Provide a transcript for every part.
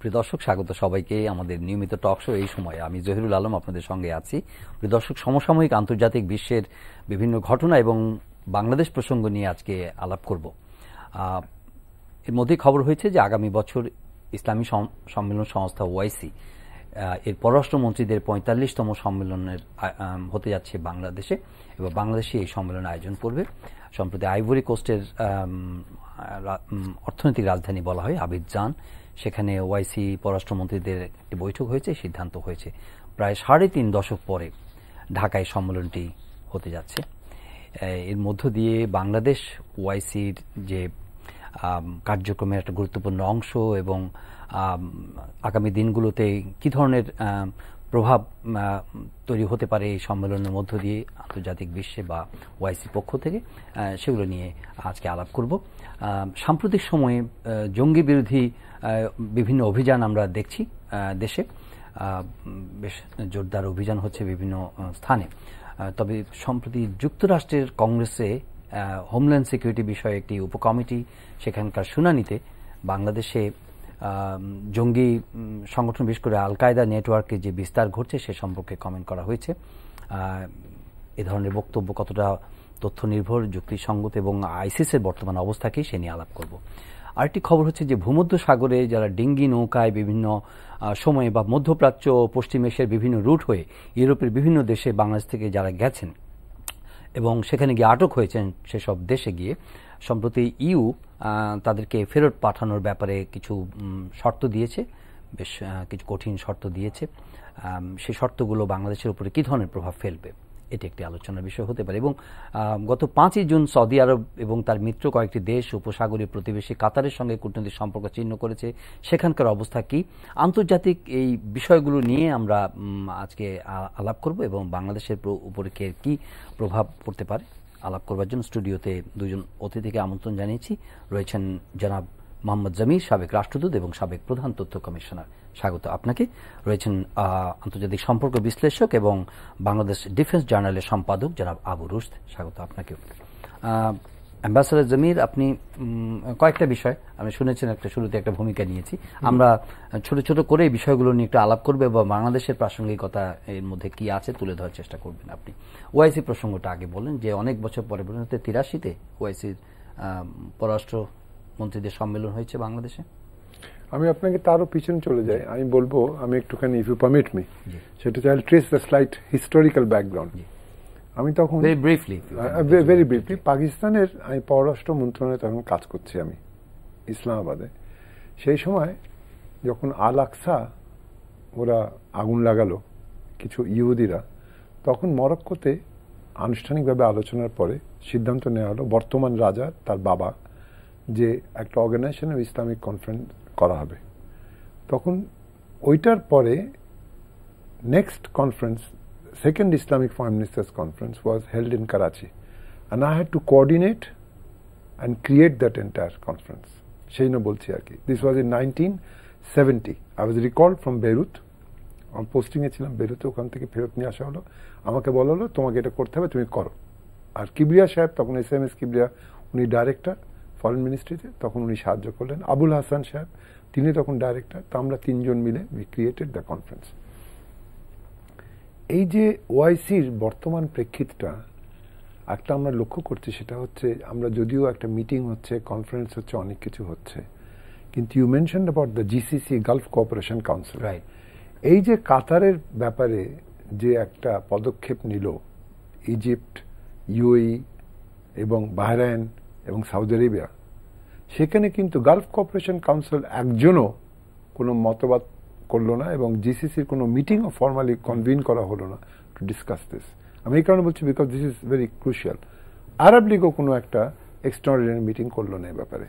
প্রিয় দর্শক, স্বাগত সবাইকে আমাদের নিয়মিত টক শো। এই সময় আমি জহিরুল আলম আপনাদের সঙ্গে আছি। প্রিয় দর্শক, সমসাময়িক আন্তর্জাতিক বিশ্বের বিভিন্ন ঘটনা এবং বাংলাদেশ প্রসঙ্গ নিয়ে আজকে আলাপ করব। এর মধ্যে খবর হয়েছে যে আগামী বছর ইসলামী সম্মেলন সংস্থা ওআইসি এর পররাষ্ট্রমন্ত্রীদের ৪৫তম সম্মেলনের হতে যাচ্ছে বাংলাদেশে, এবং বাংলাদেশে এই সম্মেলন আয়োজন করবে। সম্প্রতি আইভরি কোস্টের অর্থনৈতিক রাজধানী বলা হয় আবিদজান, সেখানে ওআইসি পররাষ্ট্রমন্ত্রীদের একটি বৈঠক হয়েছে, সিদ্ধান্ত হয়েছে প্রায় ৩.৫ দশক পরে ঢাকায় সম্মেলনটি হতে যাচ্ছে। এর মধ্য দিয়ে বাংলাদেশ ওআইসির যে কার্যক্রমের একটা গুরুত্বপূর্ণ অংশ, এবং আগামী দিনগুলোতে কি ধরনের প্রভাব তৈরি হতে পারে এই সম্মেলনের মধ্য দিয়ে আন্তর্জাতিক বিশ্বে বা ওআইসি পক্ষ থেকে, সেগুলো নিয়ে আজকে আলাপ করব। সাম্প্রতিক সময়ে জঙ্গি বিরোধী বিভিন্ন অভিযান আমরা দেখছি দেশে, বেশ জোরদার অভিযান হচ্ছে বিভিন্ন স্থানে। তবে সম্প্রতি যুক্তরাষ্ট্রের কংগ্রেসে হোমল্যান্ড সিকিউরিটি বিষয়ে একটি উপকমিটি সেখানকার শুনানিতে বাংলাদেশে জঙ্গি সংগঠন, বিশেষ করে আল কায়দা নেটওয়ার্কে যে বিস্তার ঘটছে সে সম্পর্কে কমেন্ট করা হয়েছে। এ ধরনের বক্তব্য কতটা তথ্য নির্ভর, যুক্তিসঙ্গত এবং আইসিসের বর্তমান অবস্থাকেই সে নিয়ে আলাপ করব। আরেকটি খবর হচ্ছে যে ভূমধ্য সাগরে যারা ডিঙ্গি নৌকায় বিভিন্ন সময়ে বা মধ্যপ্রাচ্য, পশ্চিম এশিয়ার বিভিন্ন রুট হয়ে ইউরোপের বিভিন্ন দেশে বাংলাদেশ থেকে যারা গেছেন এবং সেখানে গিয়ে আটক হয়েছেন, সেসব দেশে গিয়ে সম্প্রতি ইউ তাদেরকে ফেরত পাঠানোর ব্যাপারে কিছু শর্ত দিয়েছে, বেশ কিছু কঠিন শর্ত দিয়েছে। সেই শর্তগুলো বাংলাদেশের উপরে কী ধরনের প্রভাব ফেলবে, এটি একটি আলোচনার বিষয় হতে পারে। এবং গত ৫ই জুন সৌদি আরব এবং তার মিত্র কয়েকটি দেশ উপসাগরীয় প্রতিবেশী কাতারের সঙ্গে কূটনৈতিক সম্পর্ক ছিন্ন করেছে, সেখানকার অবস্থা কি, আন্তর্জাতিক এই বিষয়গুলো নিয়ে আমরা আজকে আলাপ করব এবং বাংলাদেশের উপরে কী প্রভাব পড়তে পারে। আলাপ করবার জন্য স্টুডিওতে দুজন অতিথিকে আমন্ত্রণ জানিয়েছি। রয়েছেন জনাব মোহাম্মদ জমির, সাবেক রাষ্ট্রদূত এবং সাবেক প্রধান তথ্য কমিশনার, স্বাগত আপনাকে। রয়েছেন আন্তর্জাতিক সম্পর্ক বিশ্লেষক এবং বাংলাদেশ ডিফেন্স জার্নালের সম্পাদক জনাব আবু রুশদ, স্বাগত আপনাকেও। অ্যাম্বাসেডর জমির, আপনি কয়েকটা বিষয় আমি শুনেছেন, একটা শুরুতে একটা ভূমিকা নিয়েছি, আমরা ছোট ছোট করে এই বিষয়গুলো নিয়ে একটু আলাপ করবে এবং বাংলাদেশের প্রাসঙ্গিকতা এর মধ্যে কি আছে তুলে ধরার চেষ্টা করবেন। আপনি ওআইসি প্রসঙ্গটা আগে বলেন যে অনেক বছর পরে, 83-তে ওআইসির পররাষ্ট্র মন্ত্রীদের সম্মেলন হয়েছে বাংলাদেশে। আমি আপনাকে তারও পিছনে চলে যাই, আমি বলবো, আমি একটুখানি, ইফ ইউ পারমিট মি, সেটা চাই trace the slight historical background. আমি তখন ভেরি ব্রিফলি পাকিস্তানের আমি পররাষ্ট্র মন্ত্রণালয়ে তখন কাজ করছি আমি ইসলামাবাদে। সেই সময় যখন আল আকসা ওরা আগুন লাগালো কিছু ইহুদিরা, তখন মরক্কোতে আনুষ্ঠানিকভাবে আলোচনার পরে সিদ্ধান্ত নেওয়া হলো বর্তমান রাজা তার বাবা যে একটা অর্গানাইজেশন অফ ইসলামিক কনফারেন্স করা হবে। তখন ওইটার পরে next conference, second Islamic Foreign Ministers Conference, was held in Karachi, and I had to coordinate and create that entire conference. সেই না বলছি আর কি। This was in 1970. I was recalled from Beirut. আমি পোস্টিংয়ে ছিলাম বেরুতে, ওখান থেকে ফেরত নিয়ে আসা হলো, আমাকে বলা হলো তোমাকে এটা করতে হবে, তুমি করো। আর কিবরিয়া সাহেব তখন SMS কিবরিয়া, উনি ডাইরেক্টর ফরেন মিনিস্ট্রিতে, তখন উনি সাহায্য করলেন। আবুল হাসান সাহেব, তিনি তখন ডাইরেক্টর। তো আমরা তিনজন মিলে উই ক্রিয়েটেড দ্য কনফারেন্স। এই যে ওআইসির বর্তমান প্রেক্ষিতটা একটা আমরা লক্ষ্য করছি, সেটা হচ্ছে আমরা যদিও একটা মিটিং হচ্ছে, কনফারেন্স হচ্ছে, অনেক কিছু হচ্ছে, কিন্তু you mentioned about the GCC, Gulf Cooperation Council, right? এই যে কাতারের ব্যাপারে যে একটা পদক্ষেপ নিল ইজিপ্ট, ইউএই এবং বাহরাইন এবং সৌদি আরবিয়া, সেখানে কিন্তু গালফ কোঅপারেশন কাউন্সিল একজনও কোনো মতবাদ করলো না এবং জিসিসির কোনো মিটিংও ফর্মালি কনভিন করা হলো না টু ডিসকাস দিস। আমি এই কারণে বলছি because this is very crucial. আরব লীগও কোনো একটা এক্সট্রাঅর্ডিনারি মিটিং করলো না এই ব্যাপারে,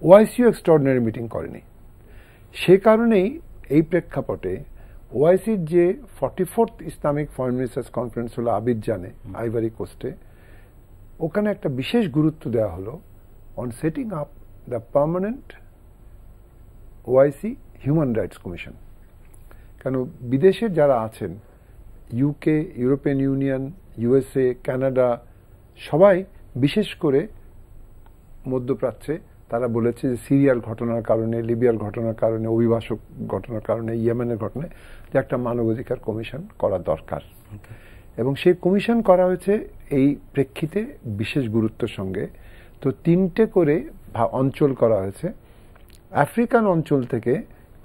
ওআইসিও এক্সট্রাঅর্ডিনারি মিটিং করেনি। সে কারণেই এই প্রেক্ষাপটে ওআইসির যে 44th Islamic foreign ministers conference হলো আবিদজানে, আইভরি কোস্টে, ওখানে একটা বিশেষ গুরুত্ব দেওয়া হলো on setting up the permanent OIC human rights commission. কেন বিদেশের যারা আছেন, UK, European union, USA, Canada, সবাই বিশেষ করে মধ্যপ্রাচ্যে তারা বলেছে যে সিরিয়ার ঘটনার কারণে, লিবিয়ার ঘটনার কারণে, অভিবাসক ঘটনার কারণে, ইয়েমেনের ঘটনায় যে একটা মানবাধিকার কমিশন করা দরকার। এবং সেই কমিশন করা হয়েছে এই প্রেক্ষিতে বিশেষ গুরুত্বের সঙ্গে। তো 3টে করে অঞ্চল করা হয়েছে। আফ্রিকান অঞ্চল থেকে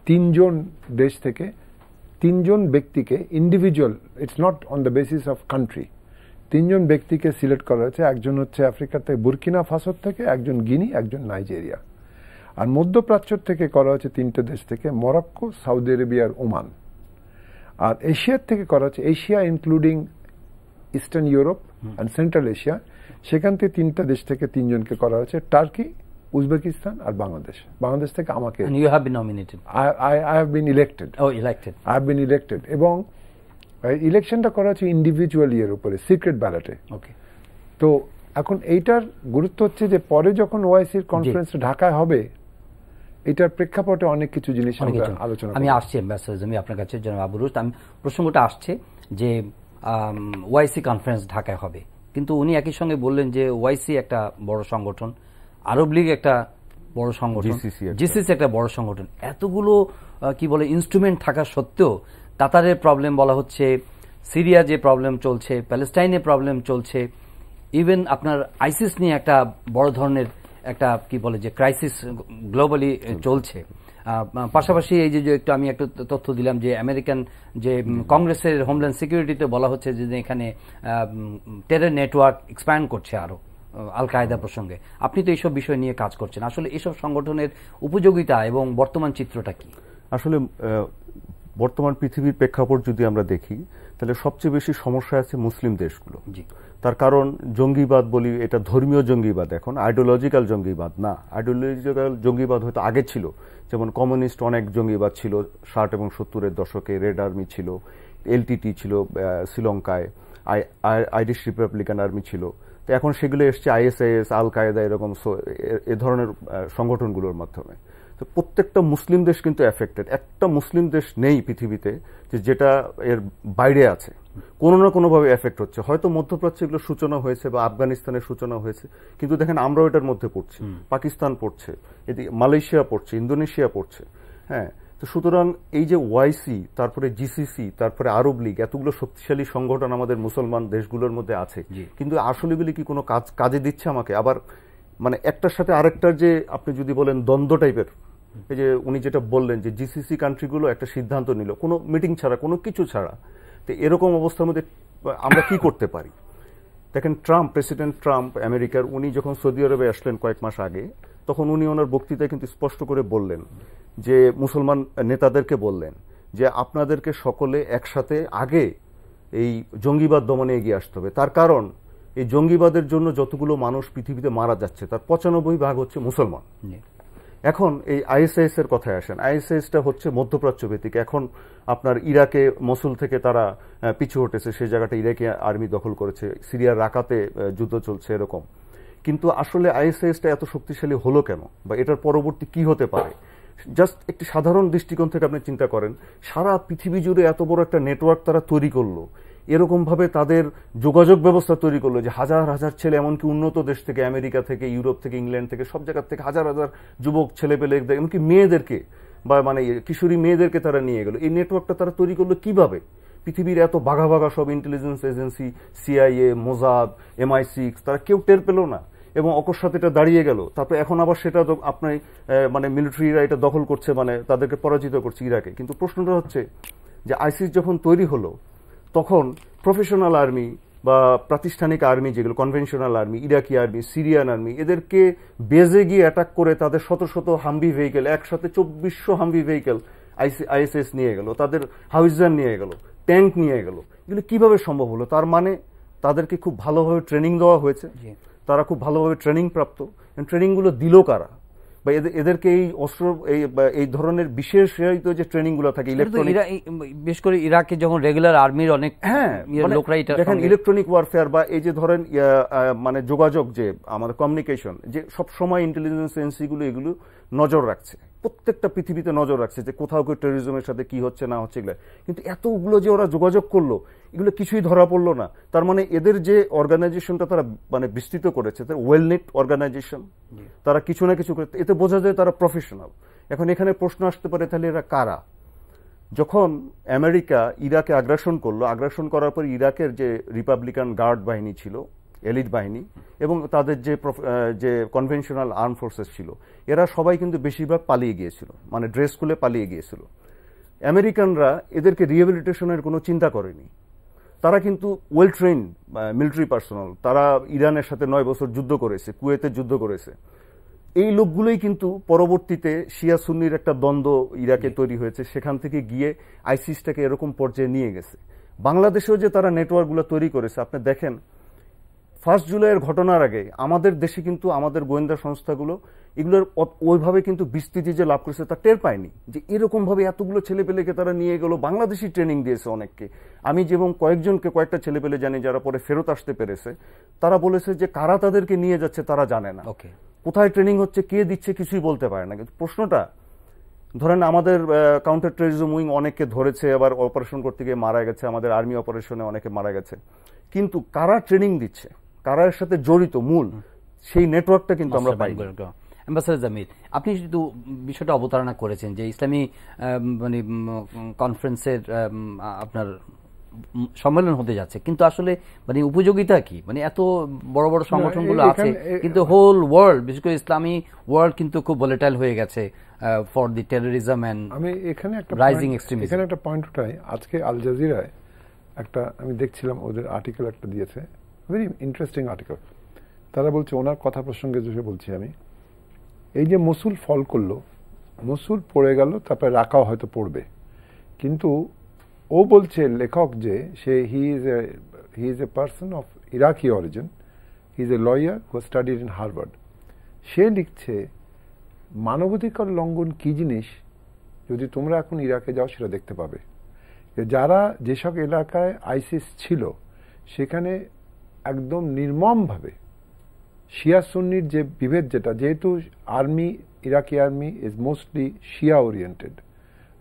3জন দেশ থেকে 3জন ব্যক্তিকে individual, it's not on the basis of country, 3জন ব্যক্তিকে সিলেক্ট করা হয়েছে। একজন হচ্ছে আফ্রিকার থেকে বুরকিনা ফাসোর থেকে, একজন গিনি, একজন নাইজেরিয়া। আর মধ্যপ্রাচ্য থেকে করা হয়েছে 3টে দেশ থেকে, মরক্কো, সৌদি আরবিয়া আর ওমান। আর এশিয়ার থেকে করা হচ্ছে, Asia including eastern Europe and central Asia, সেখান থেকে 3টা দেশ থেকে 3জনকে করা হয়েছে, টার্কি, উজবেকিস্তান আর বাংলাদেশ। বাংলাদেশ থেকে আমাকে, And you have been nominated. I have been elected. Oh, elected. I have been elected. এবং ইলেকশনটা করা হচ্ছে ইন্ডিভিজুয়াল ইয়ের উপরে, সিক্রেট ব্যালটে। ওকে। তো এখন এইটার গুরুত্ব হচ্ছে যে পরে যখন ওআইসির কনফারেন্স ঢাকায় হবে, এটার প্রেক্ষাপটে অনেক কিছু জিনিস আমরা আলোচনা আমি আসছি অ্যাম্বাসেডর, আমি আপনার কাছে জনাব আবুল রুশদ, আমি প্রসঙ্গটা আসছে যে ওআইসি কনফারেন্স ঢাকায় হবে, কিন্তু উনি একই সঙ্গে বললেন যে ওআইসি একটা বড় সংগঠন, আরব লীগ একটা বড় সংগঠন, জিসিসি একটা বড় সংগঠন, এতগুলো কি বলে ইনস্ট্রুমেন্ট থাকা সত্ত্বেও কাতারের প্রবলেম বলা হচ্ছে, সিরিয়া যে প্রবলেম চলছে, প্যালেস্টাইনে প্রবলেম চলছে, ইভেন আপনার আইসিস নিয়ে একটা বড় ধরনের একটা কি বলে যে ক্রাইসিস গ্লোবালি চলছে। পাশাপাশি এই যে একটু আমি একটা তথ্য দিলাম যে আমেরিকান যে কংগ্রেসের হোমল্যান্ড সিকিউরিটিতে বলা হচ্ছে যে এখানে টেরর নেটওয়ার্ক এক্সপ্যান্ড করছে আরো আল কায়দা প্রসঙ্গে। আপনি তো এইসব বিষয় নিয়ে কাজ করছেন, আসলে এইসব সংগঠনের উপযোগিতা এবং বর্তমান চিত্রটা কি? আসলে বর্তমান পৃথিবীর প্রেক্ষাপট যদি আমরা দেখি, তাহলে সবচেয়ে বেশি সমস্যা আছে মুসলিম দেশগুলো। তার কারণ জঙ্গিবাদ বলি, এটা ধর্মীয় জঙ্গিবাদ, এখন আইডিওলজিক্যাল জঙ্গিবাদ না। আইডিওলজিক্যাল জঙ্গিবাদ হয়তো আগে ছিল, যেমন কমিউনিস্ট অনেক জঙ্গিবাদ ছিল 60 এবং 70-এর দশকে, রেড আর্মি ছিল, এলটিটি ছিল শ্রীলঙ্কায়, আইরিশ রিপাবলিকান আর্মি ছিল। তো এখন সেগুলো এসছে আইএসআইএস, আল কায়দা, এরকম এ ধরনের সংগঠনগুলোর মাধ্যমে। তো প্রত্যেকটা মুসলিম দেশ কিন্তু এফেক্টেড। একটা মুসলিম দেশ নেই পৃথিবীতে যেটা এর বাইরে আছে, কোনো না কোনোভাবে এফেক্ট হচ্ছে। হয়তো মধ্যপ্রাচ্যে এগুলো সূচনা হয়েছে বা আফগানিস্তানের সূচনা হয়েছে, কিন্তু দেখেন আমরাও এটার মধ্যে পড়ছি, পাকিস্তান পড়ছে, এদিকে মালয়েশিয়া পড়ছে, ইন্দোনেশিয়া পড়ছে। হ্যাঁ, তো সুতরাং এই যে ওআইসি, তারপরে জিসিসি, তারপরে আরব লীগ, এতগুলো শক্তিশালী সংগঠন আমাদের মুসলমান দেশগুলোর মধ্যে আছে, কিন্তু আসলে এগুলি কি কোনো কাজে দিচ্ছে আমাকে? আবার মানে একটার সাথে আরেকটার যে আপনি যদি বলেন দ্বন্দ্ব টাইপের, এই যে উনি যেটা বললেন যে জিসিসি কান্ট্রিগুলো একটা সিদ্ধান্ত নিল কোনো মিটিং ছাড়া, কোনো কিছু ছাড়া, তো এরকম অবস্থার মধ্যে আমরা কি করতে পারি? দেখেন প্রেসিডেন্ট ট্রাম্প আমেরিকার, উনি যখন সৌদি আরবে আসলেন কয়েক মাস আগে, তখন উনি ওনার বক্তৃতায় কিন্তু স্পষ্ট করে বললেন যে মুসলমান নেতাদেরকে বললেন যে আপনাদেরকে সকলে একসাথে আগে এই জঙ্গিবাদ দমনে এগিয়ে আসতে হবে। তার কারণ এই জঙ্গিবাদের জন্য যতগুলো মানুষ পৃথিবীতে মারা যাচ্ছে তার 95% হচ্ছে মুসলমান। এখন এই আইএসআইএস এর কথায় আসেন, আইএসআইএসটা হচ্ছে মধ্যপ্রাচ্য ভিত্তিক। এখন আপনার ইরাকে মসুল থেকে তারা পিছু হটেছে, সেই জায়গাটা ইরাকি আর্মি দখল করেছে, সিরিয়ার রাকাতে যুদ্ধ চলছে এরকম। কিন্তু আসলে আইএসআইএসটা এত শক্তিশালী হলো কেন, বা এটার পরবর্তী কি হতে পারে? জাস্ট একটি সাধারণ দৃষ্টিকোণ থেকে আপনি চিন্তা করেন, সারা পৃথিবী জুড়ে এত বড় একটা নেটওয়ার্ক তারা তৈরি করলো, এরকম ভাবে তাদের যোগাযোগ ব্যবস্থা তৈরি করলো যে হাজার হাজার ছেলে, এমনকি উন্নত দেশ থেকে, আমেরিকা থেকে, ইউরোপ থেকে, ইংল্যান্ড থেকে, সব জায়গা থেকে হাজার হাজার যুবক ছেলেপেলে, এমনকি মেয়েদেরকে বা মানে কিশোরী মেয়েদেরকে তারা নিয়ে গেল। এই নেটওয়ার্কটা তারা তৈরি করলো কিভাবে? পৃথিবীর এত বাঘা বাঘা সব ইন্টেলিজেন্স এজেন্সি, সিআইএ, মোজাদ, MI6, তারা কেউ টের পেল না এবং অকস্মাৎ এটা দাঁড়িয়ে গেল। তারপরে এখন আবার সেটা আপনি মানে মিলিটারিরা এটা দখল করছে, মানে তাদেরকে পরাজিত করছে ইরাকে। কিন্তু প্রশ্নটা হচ্ছে যে আইসিস যখন তৈরি হলো, তখন প্রফেশনাল আর্মি বা প্রাতিষ্ঠানিক আর্মি, যেগুলো conventional army, Iraqi army, Syrian army, এদেরকে বেজে গিয়ে অ্যাটাক করে তাদের শত শত হামভি ভেহিকেল, একসাথে 2400 হামভি ভেহিকেল আইএসএস নিয়ে গেল, তাদের হাউইজার নিয়ে গেল, ট্যাঙ্ক নিয়ে গেল। এগুলো কিভাবে সম্ভব হলো? তার মানে তাদেরকে খুব ভালোভাবে ট্রেনিং দেওয়া হয়েছে, তারা খুব ভালোভাবে ট্রেনিং প্রাপ্ত। ট্রেনিংগুলো দিল কারা? বা এদেরকে এই অস্ত্র, এই ধরনের বিশেষ যে ট্রেনিং গুলো থাকে, বিশেষ করে ইরাকে যখন রেগুলার আর্মির অনেক লোকরা দেখেন ইলেকট্রনিক ওয়ারফেয়ার বা এই যে ধরেন মানে যোগাযোগ, যে আমাদের কমিউনিকেশন, যে সব সময় ইন্টেলিজেন্স এজেন্সিগুলো এগুলো নজর রাখছে, প্রত্যেকটা পৃথিবীতে নজর রাখছে যে কোথাও কেউ টেরোরিজমের সাথে কি হচ্ছে না হচ্ছে এগুলো। কিন্তু এতগুলো যে ওরা যোগাযোগ করলো, এগুলো কিছুই ধরা পড়লো না। তার মানে এদের যে অর্গানাইজেশনটা তারা মানে বিস্তৃত করেছে, তার ওয়েল নেট অর্গানাইজেশন, তারা কিছু না কিছু করে, এতে বোঝা যায় তারা প্রফেশনাল। এখন এখানে প্রশ্ন আসতে পারে, তাহলে এরা কারা? যখন আমেরিকা ইরাকে আগ্রাসন করলো, আগ্রাসন করার পর ইরাকের যে রিপাবলিকান গার্ড বাহিনী ছিল, এলিট বাহিনী, এবং তাদের যে কনভেনশনাল আর্ম ফোর্সেস ছিল, এরা সবাই কিন্তু বেশিরভাগ পালিয়ে গিয়েছিল, মানে ড্রেস খুলে পালিয়ে গিয়েছিল। আমেরিকানরা এদেরকে রিহ্যাবিলিটেশনের কোনো চিন্তা করেনি। তারা কিন্তু ওয়েল ট্রেন্ড মিলিটারি পার্সোনাল, তারা ইরানের সাথে 9 বছর যুদ্ধ করেছে, কুয়েতে যুদ্ধ করেছে। এই লোকগুলোই কিন্তু পরবর্তীতে শিয়া সুন্নির একটা দ্বন্দ্ব ইরাকে তৈরি হয়েছে, সেখান থেকে গিয়ে আইসিসটাকে এরকম পর্যায়ে নিয়ে গেছে। বাংলাদেশেও যে তারা নেটওয়ার্কগুলো তৈরি করেছে, আপনি দেখেন 1 জুলাইয়ের ঘটনার আগে আমাদের দেশে কিন্তু আমাদের গোয়েন্দা সংস্থাগুলো এগুলোর ওইভাবে কিন্তু বিস্তৃতি যে লাভ করেছে তা টের পায়নি, যে এরকম ভাবে এতগুলো ছেলেপেলেকে তারা নিয়ে গেল। বাংলাদেশি ট্রেনিং দিয়েছে অনেককে। আমি যেমন কয়েকটা ছেলেপেলে জানি যারা পরে ফেরত আসতে পেরেছে, তারা বলেছে যে কারা তাদেরকে নিয়ে যাচ্ছে তারা জানে না, কোথায় ট্রেনিং হচ্ছে, কে দিচ্ছে, কিছুই বলতে পারে না। কিন্তু প্রশ্নটা, ধরেন আমাদের কাউন্টার টেররিজম উইং অনেককে ধরেছে, আবার অপারেশন করতে গিয়ে মারা গেছে, আমাদের আর্মি অপারেশনে অনেকে মারা গেছে, কিন্তু কারা ট্রেনিং দিচ্ছে, কারা এর সাথে জড়িত মূল, সেই নেটওয়ার্কটা কিন্তু আমরা পাই। অ্যাম্বাসেডর জামিল, আপনি শুধু বিষয়টা অবতারণা করেছেন যে ইসলামী মানে কনফারেন্সের আপনার সম্মেলন হতে যাচ্ছে, কিন্তু আসলে মানে উপযোগিতা কি? মানে এত বড় বড় সংগঠনগুলো আছে, কিন্তু হোল ওয়ার্ল্ড, বিশেষ করে ইসলামী ওয়ার্ল্ড কিন্তু খুব ভোলেটাইল হয়ে গেছে ফর দি টেররিজম এন্ড আমি এখানে একটা রাইজিং এক্সট্রিমিজম। এখানে একটা পয়েন্ট উঠাই। আজকে আল জাজিরায় একটা আমি দেখছিলাম, ওদের আর্টিকেল একটা দিয়েছে, ভেরি ইন্টারেস্টিং আর্টিকেল। তারা বলছে, ওনার কথা প্রসঙ্গে যে বলছি আমি, এই যে মসুল ফল করলো, মসুল পড়ে গেল, তারপরে রাকাও হয়তো পড়বে, কিন্তু ও বলছে লেখক যে সে he is a person of Iraqi origin, he is a lawyer who studied in Harvard. সে লিখছে মানবাধিকার লঙ্ঘন কি জিনিস যদি তোমরা এখন ইরাকে যাও সেটা দেখতে পাবে। যারা যেসব এলাকায় আইসিস ছিল সেখানে একদম নির্মমভাবে শিয়া সুন্নির যে বিভেদ, যেটা যেহেতু army, Iraqi army is mostly Shia oriented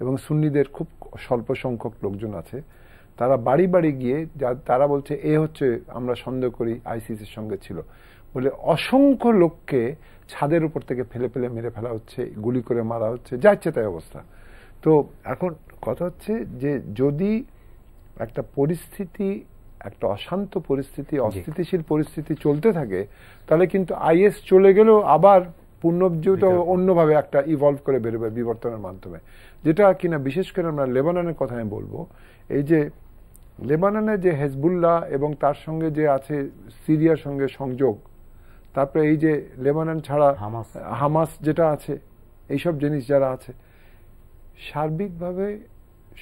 এবং সুন্নিদের খুব স্বল্প সংখ্যক লোকজন আছে, তারা বাড়ি বাড়ি গিয়ে তারা বলছে এ হচ্ছে আমরা সন্দেহ করি আইসিসের সঙ্গে ছিল বলে অসংখ্য লোককে ছাদের উপর থেকে ফেলে ফেলে মেরে ফেলা হচ্ছে, গুলি করে মারা হচ্ছে, যা ইচ্ছে তাই অবস্থা। তো এখন কথা হচ্ছে যে যদি একটা পরিস্থিতি, একটা অশান্ত পরিস্থিতি, অস্থিতিশীল পরিস্থিতি চলতে থাকে, তাহলে কিন্তু আইএস চলে গেলেও আবার পুনর্জীবিত অন্যভাবে একটা ইভলভ করে বেরোবে বিবর্তনের মাধ্যমে। যেটা কিনা বিশেষ করে আমরা লেবাননের কথা আমি বলবো, এই যে লেবাননে যে হেজবুল্লাহ এবং তার সঙ্গে যে আছে সিরিয়ার সঙ্গে সংযোগ, তারপরে এই যে লেবানন ছাড়া হামাস যেটা আছে, এইসব জিনিস যারা আছে, সার্বিকভাবে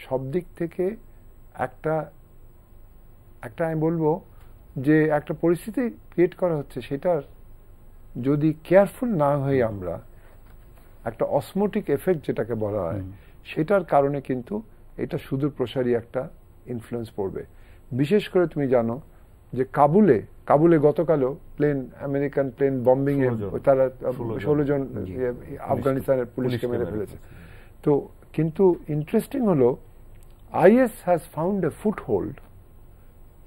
সব দিক থেকে একটা আমি বলবো যে একটা পরিস্থিতি ক্রিয়েট করা হচ্ছে, সেটার যদি কেয়ারফুল না হয়ে আমরা একটা অসমোটিক এফেক্ট যেটাকে বলা হয়, সেটার কারণে কিন্তু এটা সুদূর প্রসারী একটা ইনফ্লুয়েন্স পড়বে। বিশেষ করে তুমি জানো যে কাবুলে গতকালও প্লেন, আমেরিকান প্লেন বম্বিং এ তারা 16 জন আফগানিস্তানের পুলিশকে মেরে ফেলেছে। তো কিন্তু ইন্টারেস্টিং হলো IS has found a foothold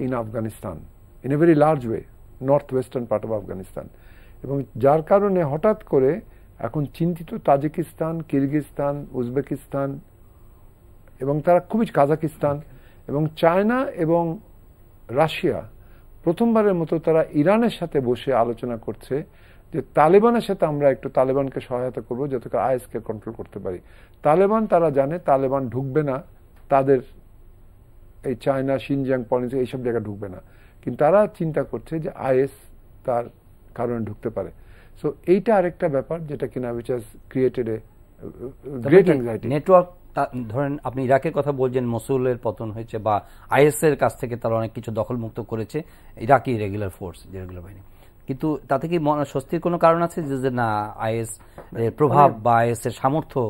in Afghanistan in a very large way, northwestern part of Afghanistan, এবং যার কারণে হঠাৎ করে এখন চিন্তিত তাজিকিস্তান, কিরগিজস্তান, উজবেকিস্তান এবং তারা খুবই কাজাকিস্তান এবং চায়না এবং রাশিয়া প্রথমবারের মতো তারা ইরানের সাথে বসে আলোচনা করছে যে তালেবানের সাথে আমরা একটু তালেবানকে সহায়তা করবো যাতে করে আইএসকে কন্ট্রোল করতে পারি। তালেবান তারা জানে তালেবান ঢুকবে না তাদের এই চায়না, শিনজিয়াং প্রভিন্স এইসব জায়গায় ঢুকবে না, কিন্তু তারা চিন্তা করছে যে আইএস তার কারণে ঢুকতে পারে। সো এইটা আরেকটা ব্যাপার যেটা কিনা which has created a great anxiety. Network, ধরেন আপনি ইরাকের কথা বলছেন, মসুলের পতন হয়েছে বা আইএস এর কাছ থেকে তারা অনেক কিছু দখলমুক্ত করেছে ইরাকি রেগুলার ফোর্স, যে রেগুলার বাহিনী, কিন্তু তাতে কি স্বস্তির কোনো কারণ আছে যে না আইএস এর প্রভাব বা আইএস এর সামর্থ্য,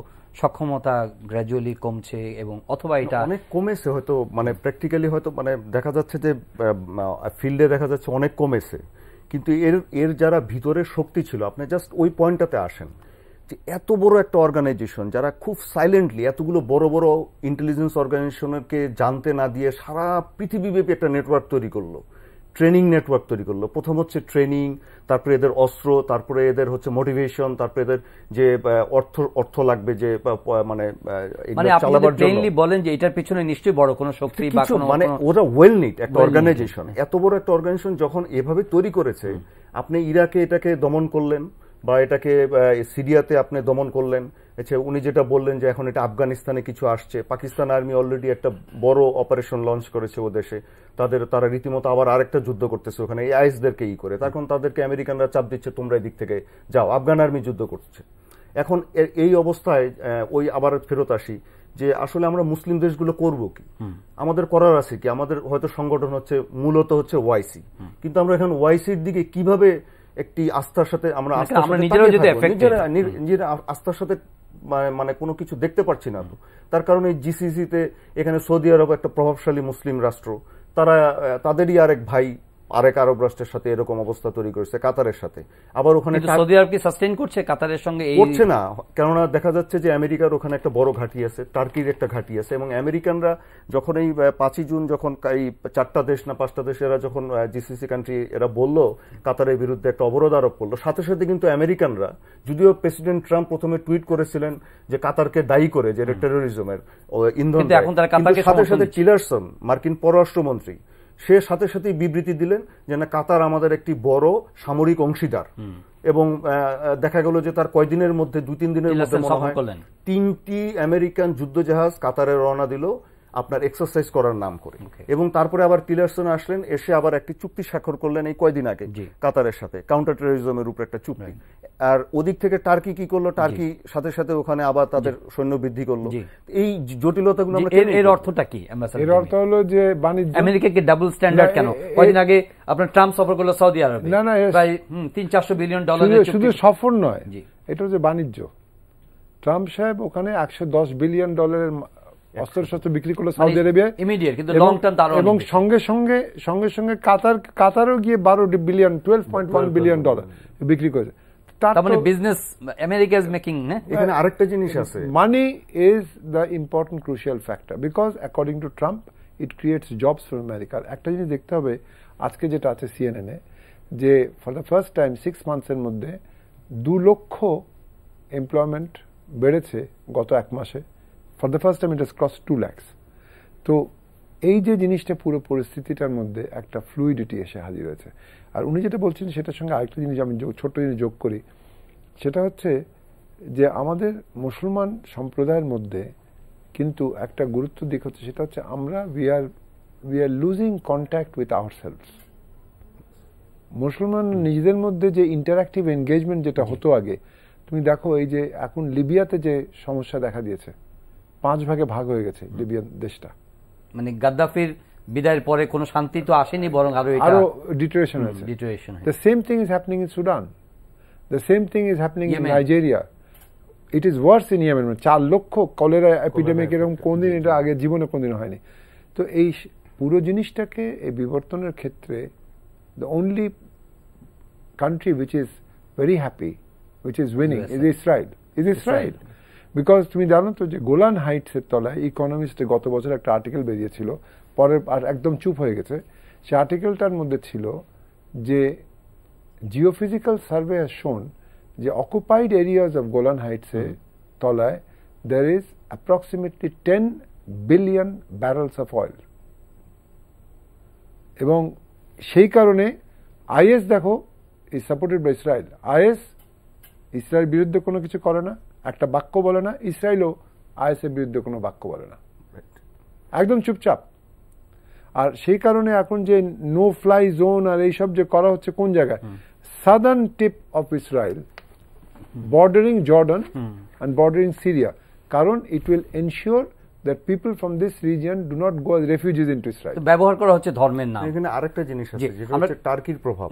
সক্ষমতা গ্র্যাজুয়ালি কমছে এবং অথবা এটা অনেক কমেছে হয়তো, মানে প্র্যাকটিক্যালি হয়তো মানে দেখা যাচ্ছে যে ফিল্ডে দেখা যাচ্ছে অনেক কমেছে, কিন্তু এর যারা ভিতরের শক্তি ছিল, আপনি জাস্ট ওই পয়েন্টটাতে আসেন যে এত বড় একটা অর্গানাইজেশন যারা খুব সাইলেন্টলি এতগুলো বড় বড় ইন্টেলিজেন্স অর্গানাইজেশনকে জানতে না দিয়ে সারা পৃথিবীব্যাপী একটা নেটওয়ার্ক তৈরি করলো, ট্রেনিং নেটওয়ার্ক তৈরি করলো। প্রথম হচ্ছে ট্রেনিং, তারপরে এদের অস্ত্র, তারপরে এদের হচ্ছে মোটিভেশন, তারপরে এদের যে অর্থ লাগবে যে মানে চালাবার জন্য বলেন যে এটার পিছনে নিশ্চয়ই বড় কোনো শক্তি বা কোনো মানে ওরা ওয়েল নিট একটা অর্গানাইজেশন, এত বড় একটা অর্গানাইজেশন যখন এভাবে তৈরি করেছে, আপনি ইরাকে এটাকে দমন করলেন বা এটাকে সিরিয়াতে আপনি দমন করলেন। আচ্ছা, উনি যেটা বললেন যে এখন এটা আফগানিস্তানে কিছু আসছে, পাকিস্তান আর্মি অলরেডি একটা বড় অপারেশন লঞ্চ করেছে ও দেশে, তারা রীতিমতো আবার আরেকটা যুদ্ধ করতেছে ওখানে এই আইএসদেরকে করে, তখন তাদেরকে আমেরিকানরা চাপ দিচ্ছে তোমরা এদিক থেকে যাও, আফগান আর্মি যুদ্ধ করছে। এখন এই অবস্থায় ওই আবার ফেরত আসি যে আসলে আমরা মুসলিম দেশগুলো করব কি, আমাদের করার আছে কি? আমাদের হয়তো সংগঠন হচ্ছে মূলত হচ্ছে ওয়াইসি, কিন্তু আমরা এখন ওয়াইসির দিকে কিভাবে একটি আস্থার সাথে আমরা নিজেরা আস্থার সাথে মানে কোনো কিছু দেখতে পারছি না। তার কারণে জিসিসিতে এখানে সৌদি আরব একটা প্রভাবশালী মুসলিম রাষ্ট্র, তাদেরই আরেক ভাই আরেক আরব রাষ্ট্রের সাথে এরকম অবস্থা তৈরি করেছে, কাতারের সাথে। আবার ওখানে সৌদি আরব কি সাস্টেইন করছে কাতারের সঙ্গে? করছে না, কেননা দেখা যাচ্ছে যে আমেরিকার ওখানে একটা বড় ঘাঁটি আছে, টার্কির একটা ঘাঁটি আছে, এবং আমেরিকানরা যখন এই 5ই জুন যখন এই 4টা দেশ না 5টা দেশ এরা যখন জিসিসি কান্ট্রি এরা বলল কাতারের বিরুদ্ধে একটা অবরোধ আরোপ করলো, সাথে সাথে কিন্তু আমেরিকানরা, যদিও প্রেসিডেন্ট ট্রাম্প প্রথমে টুইট করেছিলেন যে কাতারকে দায়ী করে যে টেরোরিজমের ইন্ধন, সাথে সাথে টিলারসন মার্কিন পররাষ্ট্রমন্ত্রী সে সাথে সাথেই বিবৃতি দিলেন যে না, কাতার আমাদের একটি বড় সামরিক অংশীদার, এবং দেখা গেল যে তার কয়দিনের মধ্যে 2-3 দিনের মধ্যে মনে হয় 3টি আমেরিকান যুদ্ধজাহাজ কাতারে রওনা দিল আপনার এক্সারসাইজ করার নাম করে, এবং তারপরে আবার টিলারসন আসলেন, এসে আবার একটি চুক্তি স্বাক্ষর করলেন এই কয়দিন আগে কাতারের সাথে, কাউন্টার টেরোরিজমের উপর একটা চুক্তি। আর ওদিক থেকে টার্কি কি করলো, টার্কি সাথে সাথে ওখানে আবার তাদের সৈন্য বৃদ্ধি করলো। এই জটিলতাগুলো এর অর্থটা কি? এর অর্থ হলো যে বাণিজ্য, আমেরিকাকে ডাবল স্ট্যান্ডার্ড কেন? কয়েকদিন আগে আপনার ট্রাম্প সফর করলো সৌদি আরবে, না না প্রায় $300-400 বিলিয়ন, শুধু সফর নয়, এটা হচ্ছে বাণিজ্য। ট্রাম্প সাহেব ওখানে $110 বিলিয়ন অস্ত্রশস্ত্র বিক্রি করলো সৌদি আরবিয়া ইমিডিয়েট, কিন্তু লং টার্ম তার, এবং সঙ্গে সঙ্গে কাতারও গিয়ে $12.1 বিলিয়ন বিক্রি করেছে। তার মানে বিজনেস আমেরিকা ইজ মেকিং। এখানে আরেকটা জিনিস আছে, money is the important crucial factor, because according to Trump it creates jobs for America. একটা জিনিস দেখতে হবে আজকে যেটা আছে CNN এ, যে ফর দ্য ফার্স্ট টাইম 6 মান্থসের মধ্যে 2 লক্ষ এমপ্লয়মেন্ট বেড়েছে গত 1 মাসে। For the first time it has crossed 2 lakhs। তো এই যে জিনিসটা, পুরো পরিস্থিতিটার মধ্যে একটা ফ্লুইডিটি এসে হাজির হয়েছে। আর উনি যেটা বলছেন সেটার সঙ্গে আরেকটা জিনিস আমি ছোট্ট জিনিস যোগ করি, সেটা হচ্ছে যে আমাদের মুসলমান সম্প্রদায়ের মধ্যে কিন্তু একটা গুরুত্ব দিক হচ্ছে, সেটা হচ্ছে আমরা we are losing contact with ourselves. মুসলমান নিজেদের মধ্যে যে ইন্টারঅ্যাক্টিভ এনগেজমেন্ট যেটা হতো আগে, তুমি দেখো এই যে এখন লিবিয়াতে যে সমস্যা দেখা দিয়েছে, 5 ভাগে ভাগ হয়ে গেছে লিবিয়ান দেশটা। মানে গাদ্দাফির বিদায়ের পরে কোনো শান্তি তো আসেনি, বরং আরো ডিটোরেশন হয়েছে। The same thing is happening in Sudan. The same thing is happening in Nigeria. It is worse in Yemen. 4 লক্ষ কলেরা এপিডেমিক, এরকম কোনদিন এটা আগে জীবনে কোনদিন হয়নি। তো এই পুরো জিনিসটাকে এই বিবর্তনের ক্ষেত্রে the only country which is very happy, which is winning, is Israel. Because তুমি জানো তো যে গোলান হাইটস এর তলায় ইকোনমিস্টে গত বছর একটা আর্টিকেল বেরিয়েছিল, পরে আর একদম চুপ হয়ে গেছে। সে আর্টিকেলটার মধ্যে ছিল যে জিওফিজিক্যাল সার্ভে হ্যাজ শোন যে occupied areas of Golan Heights এর তলায় there is approximately 10 billion barrels of oil, এবং সেই কারণে আইএস দেখো is supported by Israel. IS Israel বিরুদ্ধে কোনো কিছু করে না, একটা বাক্য বলে না, ইসরায়েলও আইএস এর বিরুদ্ধে কোনো বাক্য বলে না, একদম চুপচাপ। আর সেই কারণে এখন যে নো ফ্লাই জোন আর এইসব যে করা হচ্ছে কোন জায়গায়, southern tip of Israel, bordering Jordan and bordering Syria, কারণ it will ensure that people from this region do not go as refugees into Israel. ব্যবহার করা হচ্ছে ধর্মের নাম। এখানে আরেকটা জিনিস আছে যেটা হচ্ছে টার্কির প্রভাব।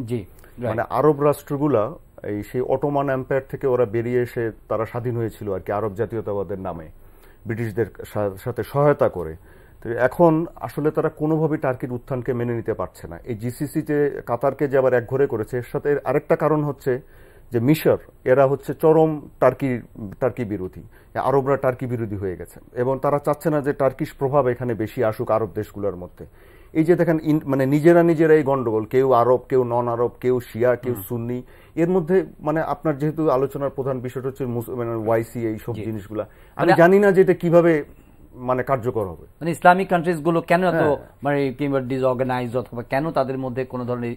মানে আরব রাষ্ট্রগুলা এই সেই অটোমান এম্পায়ার থেকে ওরা বেরিয়ে এসে তারা স্বাধীন হয়েছিল আর কি, আরব জাতীয়তাবাদের নামে ব্রিটিশদের সাথে সহায়তা করে। তো এখন আসলে তারা কোনোভাবেই টার্কির উত্থানকে মেনে নিতে পারছে না। এই জিসিসি যে কাতারকে যে আবার একঘরে করেছে, এর সাথে আরেকটা কারণ হচ্ছে যে মিশর, এরা হচ্ছে চরম টার্কি বিরোধী, আরবরা টার্কি বিরোধী হয়ে গেছে, এবং তারা চাচ্ছে না যে টার্কিশ প্রভাব এখানে বেশি আসুক আরব দেশগুলোর মধ্যে। এই যে দেখেন মানে নিজেরাই গন্ডগোল, কেউ আরব, কেউ নন আরব, কেউ শিয়া, কেউ সুন্নি, এর মধ্যে মানে আপনার যেহেতু আলোচনার প্রধান বিষয়টা হচ্ছে মানে ওয়াইসি এই সব জিনিসগুলা, আমি জানি না যে এটা কিভাবে মানে কার্যকর হবে। মানে ইসলামিক কান্ট্রিজ গুলো কেন এত মানে কিংবা ডিসঅর্গানাইজ অথবা কেন তাদের মধ্যে কোনো ধরনের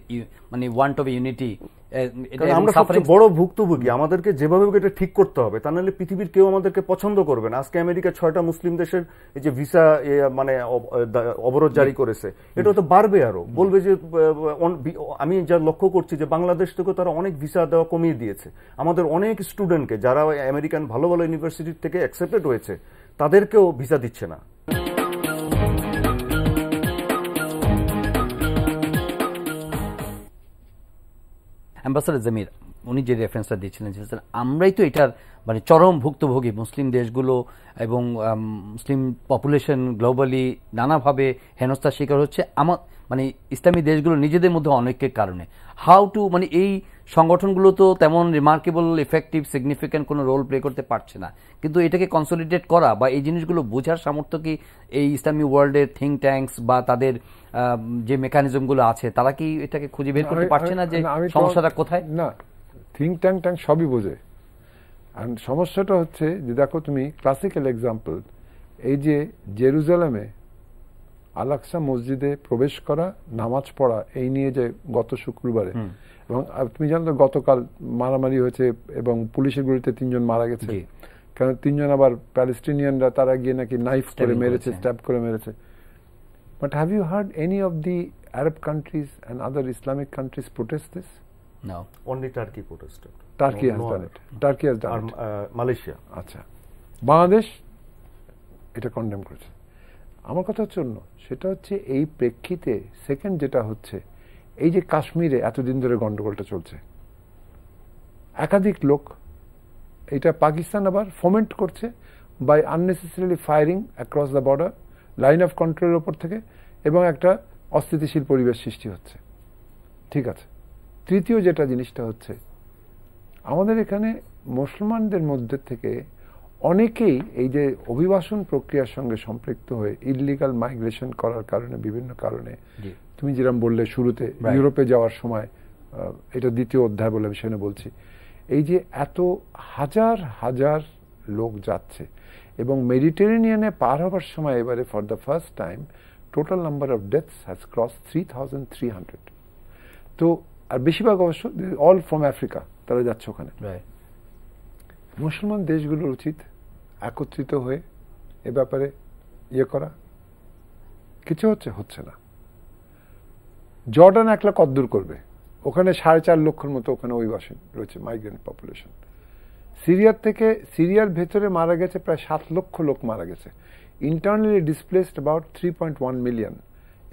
মানে ওয়ান্ট অফ ইউনিটি? আমরা সবচেয়ে বড় ভুক্তভোগী, আমাদেরকে যেভাবে এটা ঠিক করতে হবে, তা নাহলে পৃথিবীর কেউ আমাদেরকে পছন্দ করবে না। আজকে আমেরিকা 6টা মুসলিম দেশের এই যে ভিসা মানে অবরোধ জারি করেছে, এটা তো বাড়বে, আরো বলবে যে আমি যা লক্ষ্য করছি যে বাংলাদেশ থেকে তারা অনেক ভিসা দেওয়া কমিয়ে দিয়েছে। আমাদের অনেক স্টুডেন্টকে যারা আমেরিকান ভালো ভালো ইউনিভার্সিটি থেকে অ্যাকসেপ্টেড হয়েছে তাদেরকেও ভিসা দিচ্ছে না। অ্যাম্বাসাডার জামির উনি যে রেফারেন্সটা দিয়েছিলেন যে আমরাই তো এটার মানে চরম ভুক্তভোগী, মুসলিম দেশগুলো এবং মুসলিম পপুলেশন গ্লোবালি নানাভাবে হেনস্থার শিকার হচ্ছে মানে ইসলামী দেশগুলো নিজেদের মধ্যে অনেকের কারণে। হাউ টু মানে এই সংগঠনগুলো তো তেমন রিমার্কেবল ইফেক্টিভ সিগনিফিক্যান্ট কোনো রোল প্লে করতে পারছে না, কিন্তু এটাকে কনসলিডেট করা বা এই জিনিসগুলো বোঝার সামর্থ্য কি এই ইসলামী ওয়ার্ল্ডের থিঙ্ক ট্যাঙ্কস বা তাদের যে মেকানিজমগুলো আছে তারা কি এটাকে খুঁজে বের করতে পারছে না যে সমস্যাটা কোথায়? না, থিঙ্ক ট্যাঙ্ক সবই বোঝে। আর সমস্যাটা হচ্ছে যে দেখো তুমি ক্লাসিক্যাল এক্সাম্পল, এই যে জেরুজালেমে আল-আকসা মসজিদে প্রবেশ করা, নামাজ পড়া, এই নিয়ে যে গত শুক্রবারে, এবং তুমি জানো তো গতকাল মারামারি হয়েছে এবং পুলিশের গুলিতে 3 জন মারা গেছে, কারণ 3 জন আবার প্যালেস্টিনিয়ানরা তারা গিয়ে নাকি নাইফ করে মেরেছে, স্ট্যাব করে মেরেছে। But have you heard any of the Arab countries and other Islamic countries protest this? No, only Turkey protested. Turkey has done it. Turkey has done it. Malaysia. আচ্ছা, বাংলাদেশ এটা কন্ডেম করেছে। আমার কথা হচ্ছে অন্য, সেটা হচ্ছে এই প্রেক্ষিতে সেকেন্ড যেটা হচ্ছে এই যে কাশ্মীরে এতদিন ধরে গন্ডগোলটা চলছে, একাধিক লোক, এটা পাকিস্তান আবার ফোমেন্ট করছে by unnecessarily firing across the border, line of কন্ট্রোলের ওপর থেকে, এবং একটা অস্থিতিশীল পরিবেশ সৃষ্টি হচ্ছে। ঠিক আছে, তৃতীয় যেটা জিনিসটা হচ্ছে আমাদের এখানে মুসলমানদের মধ্যে থেকে অনেকেই এই যে অভিবাসন প্রক্রিয়ার সঙ্গে সম্পৃক্ত হয়ে ইললিগাল মাইগ্রেশন করার কারণে, বিভিন্ন কারণে, তুমি যেরকম বললে শুরুতে ইউরোপে যাওয়ার সময়, এটা দ্বিতীয় অধ্যায় বলে আমি সেখানে বলছি, এই যে এত হাজার হাজার লোক যাচ্ছে এবং মেডিটেরেনিয়ানে পার হবার সময় এবারে for the first time total number of deaths has cross 3,300। তো আর বেশিরভাগ অবশ্য অল ফ্রম আফ্রিকা, তারা যাচ্ছে ওখানে। মুসলমান দেশগুলোর উচিত একত্রিত হয়ে এ ব্যাপারে ইয়ে করা। কিছু হচ্ছে না। জর্ডান একলা কদ্দূর করবে, ওখানে 4.5 লক্ষের মতো ওখানে অভিবাসী রয়েছে, মাইগ্রেন্ট পপুলেশন। সিরিয়ার ভেতরে মারা গেছে প্রায় 7 লক্ষ লোক মারা গেছে। Internally displaced about 3.1 million,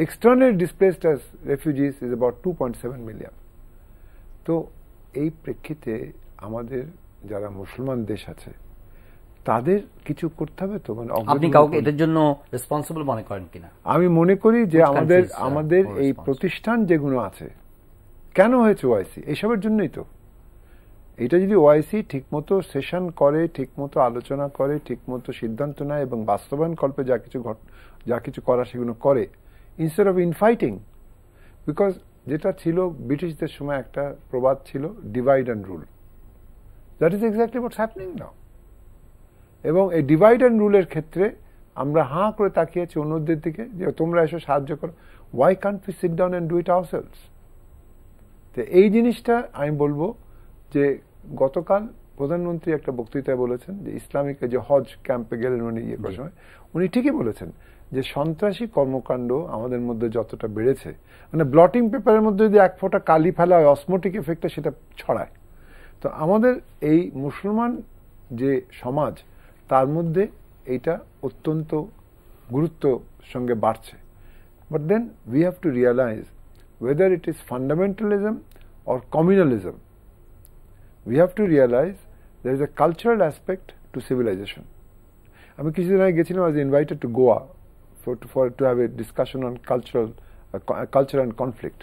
externally displaced as refugees is about 2.7 million. তো এই প্রেক্ষিতে আমাদের যারা মুসলমান দেশ আছে তাদের কিছু করতে হবে। তো মানে আপনি কাউকে এটার জন্য রেসপন্সিবল মনে করেন কিনা? আমি মনে করি যে আমাদের এই প্রতিষ্ঠান যেগুলো আছে, কেন হয়েছে ওআইসি, এইসবের জন্যই তো। এটা যদি ওআইসি ঠিকমতো সেশন করে, ঠিকমতো আলোচনা করে, ঠিকমতো সিদ্ধান্ত নেয় এবং বাস্তবায়ন কল্পে যা কিছু করা সেগুলো করে, instead of infighting, because যেটা ছিল ব্রিটিশদের সময় একটা প্রবাদ ছিল, divide and rule, that is exactly what's happening now. এবং এই ডিভাইড অ্যান্ড রুলের ক্ষেত্রে আমরা হাঁ করে তাকিয়েছি অন্যদের দিকে যে তোমরা এসে সাহায্য করো। Why can't we sit down and do it ourselves? তো এই জিনিসটা আমি বলবো যে গতকাল প্রধানমন্ত্রী একটা বক্তৃতায় বলেছেন যে ইসলামিক যে হজ ক্যাম্পে গেলেন উনি ইয়ে করার সময়, উনি ঠিকই বলেছেন যে সন্ত্রাসী কর্মকাণ্ড আমাদের মধ্যে যতটা বেড়েছে, মানে ব্লটিং পেপারের মধ্যে যদি এক ফোঁটা কালি ফেলা হয়, অসমোটিক এফেক্টে সেটা ছড়ায়। তো আমাদের এই মুসলমান যে সমাজ, তার মধ্যে এইটা অত্যন্ত গুরুত্ব সঙ্গে বাড়ছে। But then we have to realize whether it is fundamentalism or communalism, we have to realize there is a cultural aspect to civilization. আমি কিছুদিন আগে গেছিলাম, I was invited to Goa to have a discussion on culture and conflict.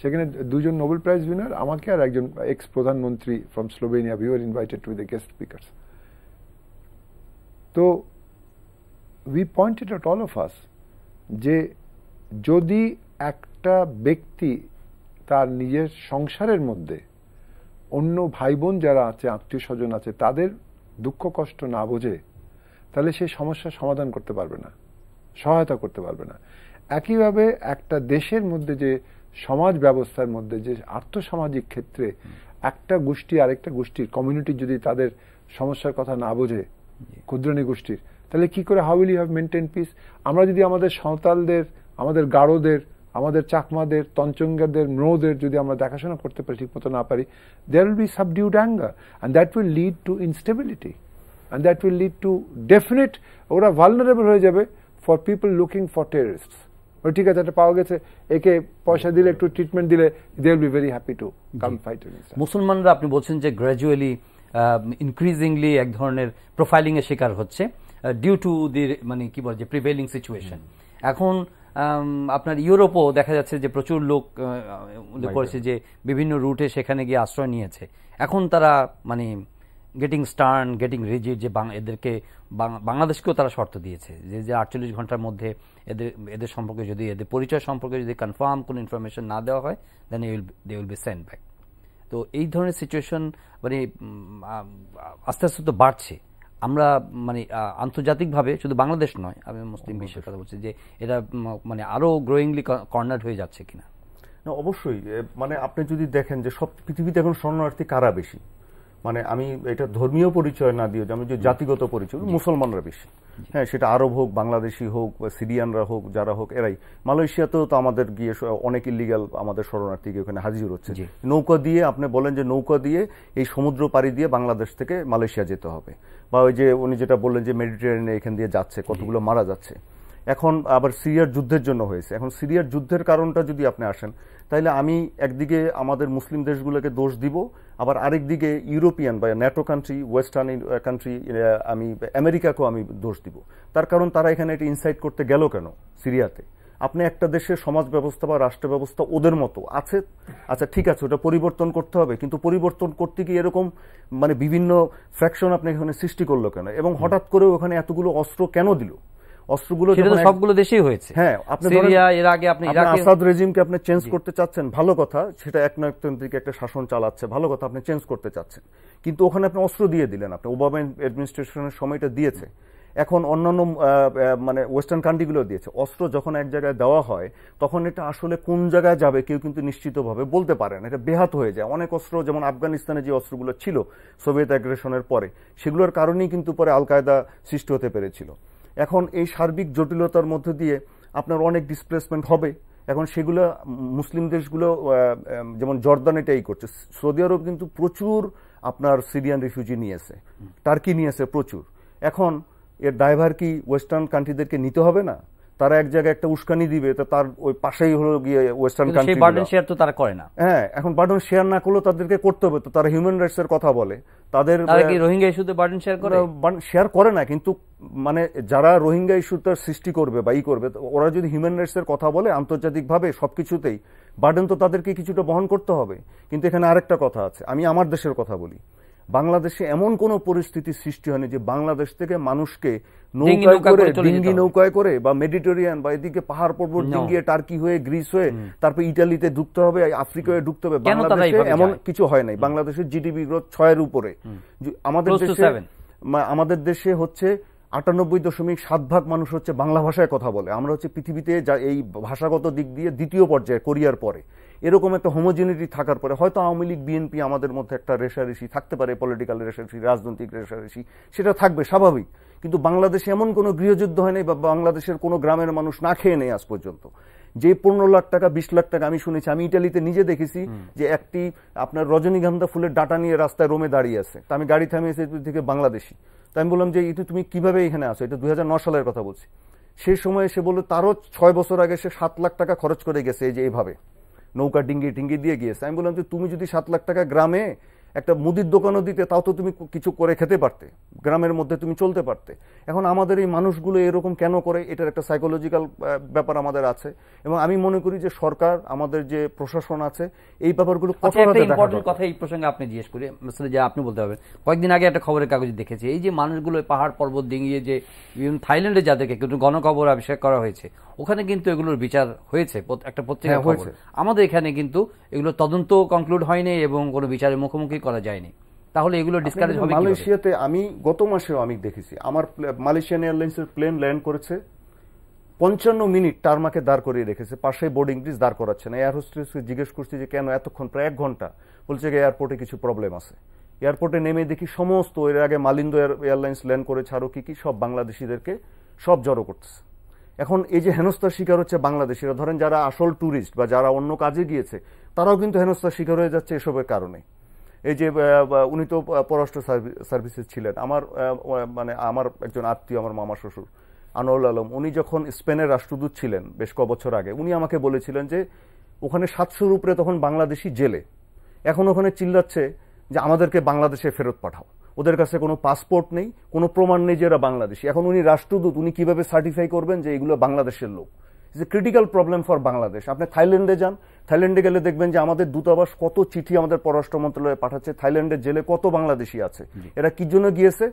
সেখানে 2 জন Nobel prize winner, আমাকে আর একজন x প্রধানমন্ত্রী from Slovenia, we were invited to be the guest speakers. তো we pointed out all of us যে যদি একটা ব্যক্তি তার নিজের সংসারের মধ্যে অন্য ভাই বোন যারা আছে, আত্মীয় স্বজন আছে, তাদের দুঃখ কষ্ট না বোঝে, তাহলে সেই সমস্যার সমাধান করতে পারবে না, সহায়তা করতে পারবে না। একইভাবে একটা দেশের মধ্যে যে সমাজ ব্যবস্থার মধ্যে যে আর্থসামাজিক ক্ষেত্রে একটা গোষ্ঠী আরেকটা গোষ্ঠীর কমিউনিটি যদি তাদের সমস্যার কথা না বোঝে, ক্ষুদ্রনী গোষ্ঠীর, তাহলে কি করে how will you have maintain peace? আমরা যদি আমাদের সাঁওতালদের, আমাদের গারোদের, আমাদের চাকমাদের, তঞ্চঙ্গাদের, ম্রোদের যদি আমরা দেখাশোনা করতে পারি, ঠিক মতো না পারি, there will be subdued anger and that will lead to instability and that will lead to definite, ওরা vulnerable হয়ে যাবে for people looking for terrorists. ঠিক আছে, এটা পাওয়া গেছে, একে পয়সা দিলে, একটু ট্রিটমেন্ট দিলে, they will be very happy to come fight against us. মুসলমানরা আপনি বলছেন যে গ্র্যাজুয়ালি ইনক্রিজিংলি এক ধরনের প্রোফাইলিং এর শিকার হচ্ছে ডিউ টু দি মানে কি বলে যে প্রিভেইলিং সিচুয়েশন। এখন আপনার ইউরোপও দেখা যাচ্ছে যে প্রচুর লোক উল্লেখ করেছে যে বিভিন্ন রুটে সেখানে গিয়ে আশ্রয় নিয়েছে। এখন তারা মানে গেটিং স্টার্ন, গেটিং রিজিড, যে এদেরকে বাংলাদেশকেও তারা শর্ত দিয়েছে যে 48 ঘন্টার মধ্যে এদের সম্পর্কে যদি, এদের পরিচয় সম্পর্কে যদি কনফার্ম কোনো ইনফরমেশন না দেওয়া হয়, then they will be send back. তো এই ধরনের সিচুয়েশন মানে আস্তে আস্তে তো বাড়ছে। আমরা মানে আন্তর্জাতিকভাবে, শুধু বাংলাদেশ নয়, আমি মুসলিম বিশ্বের কথা বলছি, যে এটা মানে আরো গ্রোয়িংলি কর্নার্ড হয়ে যাচ্ছে কিনা। না, অবশ্যই। মানে আপনি যদি দেখেন যে সব পৃথিবীতে এখন শরণার্থী কারা বেশি, মানে আমি এটা ধর্মীয় পরিচয় না দিয়ে, আমি যে জাতিগত পরিচয়, মুসলমানরা বেশি। হ্যাঁ, সেটা আরব হোক, বাংলাদেশি হোক, সিরিয়ানরা হোক, যারা হোক, এরাই। মালয়েশিয়াতেও তো আমাদের গিয়ে অনেক ইলিগাল আমাদের শরণার্থী ওখানে হাজির হচ্ছে। নৌকা দিয়ে, আপনি বলেন যে নৌকা দিয়ে এই সমুদ্র পাড়ি দিয়ে বাংলাদেশ থেকে মালয়েশিয়া যেতে হবে, বা ওই যে উনি যেটা বললেন যে মেডিটেরিয়ানে এখান দিয়ে যাচ্ছে, কতগুলো মারা যাচ্ছে। এখন আবার সিরিয়ার যুদ্ধের জন্য হয়েছে। এখন সিরিয়ার যুদ্ধের কারণটা যদি আপনি আসেন, তাহলে আমি একদিকে আমাদের মুসলিম দেশগুলোকে দোষ দিব, আবার আরেকদিকে ইউরোপিয়ান বা ন্যাটো কান্ট্রি, ওয়েস্টার্ন কান্ট্রি, আমি আমেরিকাকেও আমি দোষ দিব। তার কারণ তারা এখানে এটা ইনসাইট করতে গেল কেন সিরিয়াতে? আপনি একটা দেশের সমাজ ব্যবস্থা বা রাষ্ট্র ব্যবস্থা ওদের মতো আছে, আচ্ছা ঠিক আছে, ওটা পরিবর্তন করতে হবে, কিন্তু পরিবর্তন করতে গিয়ে এরকম মানে বিভিন্ন ফ্র্যাকশন আপনি এখানে সৃষ্টি করলো কেন? এবং হঠাৎ করে ওখানে এতগুলো অস্ত্র কেন দিল? অস্ত্রগুলো সবগুলো দেশেই হয়েছে। হ্যাঁ, আপনি এর আগে আপনি আসাদ রেজিমকে আপনি চেঞ্জ করতে চাচ্ছেন, ভালো কথা, সেটা একনায়কতান্ত্রিক একটা শাসন চালাচ্ছে, ভালো কথা, আপনি চেঞ্জ করতে চাচ্ছেন, কিন্তু ওখানে আপনি অস্ত্র দিয়ে দিলেন। আপনি ওবামা অ্যাডমিনিস্ট্রেশনের সময়টা দিয়েছে, এখন অন্যান্য মানে ওয়েস্টার্ন কান্ট্রিগুলো দিয়েছে। অস্ত্র যখন এক জায়গায় দেওয়া হয়, তখন এটা আসলে কোন জায়গায় যাবে কেউ কিন্তু নিশ্চিতভাবে বলতে পারে না, এটা বেহাত হয়ে যায়। অনেক অস্ত্র, যেমন আফগানিস্তানে যে অস্ত্রগুলো ছিল সোভিয়েত অ্যাগ্রেশনের পরে, সেগুলোর কারণেই কিন্তু পরে আল কায়দা সৃষ্টি হতে পেরেছিল। এখন এই সার্বিক জটিলতার মধ্যে দিয়ে আপনার অনেক ডিসপ্লেসমেন্ট হবে। এখন সেগুলো মুসলিম দেশগুলো, যেমন জর্দান এটাই করছে, সৌদি আরব কিন্তু প্রচুর আপনার সিরিয়ান রিফিউজি নিয়েছে, টার্কি নিয়েছে প্রচুর। এখন এর ড্রাইভার কি ওয়েস্টার্ন কান্ট্রিদেরকে নিতে হবে না? তারা এক জায়গায় একটা উস্কানি দিবে, তো তার ওই পাশেই হলো গিয়ে ওয়েস্টার্ন কান্ট্রি, বার্ডেন শেয়ার তো তারা করে না। হ্যাঁ, এখন বার্ডেন শেয়ার না করলেও তাদেরকে করতে হবে। তো তারা হিউম্যান রাইটস এর কথা বলে, তাদের রোহিঙ্গা ইস্যুতে বার্ডেন শেয়ার করে, শেয়ার করে না, কিন্তু মানে যারা রোহিঙ্গা ইস্যুটার সৃষ্টি করবে বা করবে, ওরা যদি হিউম্যান রাইটস এর কথা বলে আন্তর্জাতিকভাবে সবকিছুতেই, বার্ডেন তো তাদেরকে কিছুটা বহন করতে হবে। কিন্তু এখানে আরেকটা কথা আছে, আমি আমার দেশের কথা বলি। বাংলাদেশে এমন কোন পরিস্থিতি সৃষ্টি হয়নি যে বাংলাদেশ থেকে মানুষকে নৌকায় করে, ডিঙ্গি নৌকায় করে, বা মেডিটেরিয়ান বা এদিকে পাহাড় পর্বত ডিঙ্গিয়ে টার্কি হয়ে, গ্রিস হয়ে, তারপর ইটালিতে ঢুকতে হবে, আফ্রিকা হয়ে ঢুকতে হবে। বাংলাদেশে এমন কিছু হয় নাই। বাংলাদেশের জিডিপি গ্রোথ 6 এর উপরে। আমাদের দেশে হচ্ছে 98.7% মানুষ হচ্ছে বাংলা ভাষায় কথা বলে। আমরা হচ্ছে পৃথিবীতে এই ভাষাগত দিক দিয়ে দ্বিতীয় পর্যায়ে, কোরিয়ার পরে। এরকম একটা হোমোজেনিটি থাকার পরে হয়তো আওয়ামী লীগ, বিএনপি, আমাদের মধ্যে একটা রেষারেষি থাকতে পারে, পলিটিক্যাল রেষারেষি, রাজনৈতিক রেষারেষি, সেটা থাকবে, স্বাভাবিক। কিন্তু বাংলাদেশে এমন কোনো গৃহযুদ্ধ হয় নাই, বা বাংলাদেশের কোনো গ্রামের মানুষ না খেয়ে নেই আজ পর্যন্ত। যে 15 লাখ টাকা, 20 লাখ টাকা আমি শুনেছি, আমি ইটালিতে নিজে দেখেছি যে একটি আপনার রজনীগন্ধা ফুলের ডাটা নিয়ে রাস্তায় রোমে দাঁড়িয়ে আছে। তা আমি গাড়ি থামিয়েছি থেকে বাংলাদেশি, তাই আমি বললাম যে এটা তুমি কিভাবে এখানে আসো? এটা 2009 সালের কথা বলছি। সেই সময় সে বললো তারও 6 বছর আগে সে 7 লাখ টাকা খরচ করে গেছে, এই যে এইভাবে নৌকা ডিঙ্গি টিঙ্গি দিয়ে গিয়েছে। আমি বললাম যে তুমি যদি 7 লাখ টাকা গ্রামে একটা মুদির দোকানও দিতে, তাও তো তুমি কিছু করে খেতে পারতে, গ্রামের মধ্যে তুমি চলতে পারতে। এখন আমাদের এই মানুষগুলো এরকম কেন করে? এটার একটা সাইকোলজিক্যাল ব্যাপার আমাদের আছে, এবং আমি মনে করি যে সরকার, আমাদের যে প্রশাসন আছে, এই ব্যাপারগুলো ইম্পর্টেন্ট কথা এই প্রসঙ্গে আপনি জিজ্ঞেস করি, যে আপনি বলতে পারবেন। কয়েকদিন আগে একটা খবরের কাগজে দেখেছি, এই যে মানুষগুলো পাহাড় পর্বত ডিঙ্গিয়ে যে থাইল্যান্ডে যাদেরকে কিন্তু গণকবর আবিষ্কার করা হয়েছে, ওখানে কিন্তু এগুলোর বিচার হয়েছে, একটা পত্রিকা হয়েছে। আমাদের এখানে কিন্তু এগুলো তদন্ত কনক্লুড হয়নি এবং কোনো বিচারের মুখোমুখি করা যায়নি। তাহলে এগুলো ডিসকারেজ হবে। মালয়েশিয়াতে আমি গত মাসেও আমি দেখেছি, আমার মালয়েশিয়ান এয়ারলাইন্সের প্লেন ল্যান্ড করেছে, 55 মিনিট টারমাকে দাঁড় করিয়ে রেখেছে, পাশে বোর্ডিং ব্রিজ দাঁড় করাচ্ছে না। এয়ার হোস্টেসকে জিজ্ঞেস করছি যে কেন এতক্ষণ, প্রায় 1 ঘন্টা। বলছে যে এয়ারপোর্টে কিছু প্রবলেম আছে। এয়ারপোর্টে নেমে দেখি সমস্ত, এর আগে মালিন্দো এয়ারলাইন্স ল্যান্ড করেছে, আরো কি সব বাংলাদেশিদেরকে সব জড়ো করতেছে। এখন এই যে হেনস্থার শিকার হচ্ছে বাংলাদেশিরা, ধরেন যারা আসল ট্যুরিস্ট বা যারা অন্য কাজে গিয়েছে, তারাও কিন্তু হেনস্থার শিকার হয়ে যাচ্ছে এসবের কারণে। এই যে উনি তো পররাষ্ট্র সার্ভিসেস ছিলেন, আমার একজন আত্মীয়, আমার মামা শ্বশুর আনোয়ারুল আলম, উনি যখন স্পেনের রাষ্ট্রদূত ছিলেন বেশ কবছর আগে, উনি আমাকে বলেছিলেন যে ওখানে 700-র উপরে তখন বাংলাদেশি জেলে, এখন ওখানে চিল্লাচ্ছে যে আমাদেরকে বাংলাদেশে ফেরত পাঠাও। ওদের কাছে কোনো পাসপোর্ট নেই, কোনো প্রমাণ নেই যে এরা বাংলাদেশি। এখন উনি রাষ্ট্রদূত, উনি কিভাবে সার্টিফাই করবেন যে এগুলো বাংলাদেশের লোক? It's a critical problem for Bangladesh. আপনি থাইল্যান্ডে যান, থাইল্যান্ডে গেলে দেখবেন যে আমাদের দূতাবাস কত চিঠি আমাদের পররাষ্ট্র মন্ত্রণালয়ে পাঠাচ্ছে। থাইল্যান্ডের জেলে কত বাংলাদেশি আছে। এরা কি জন্য গিয়েছে?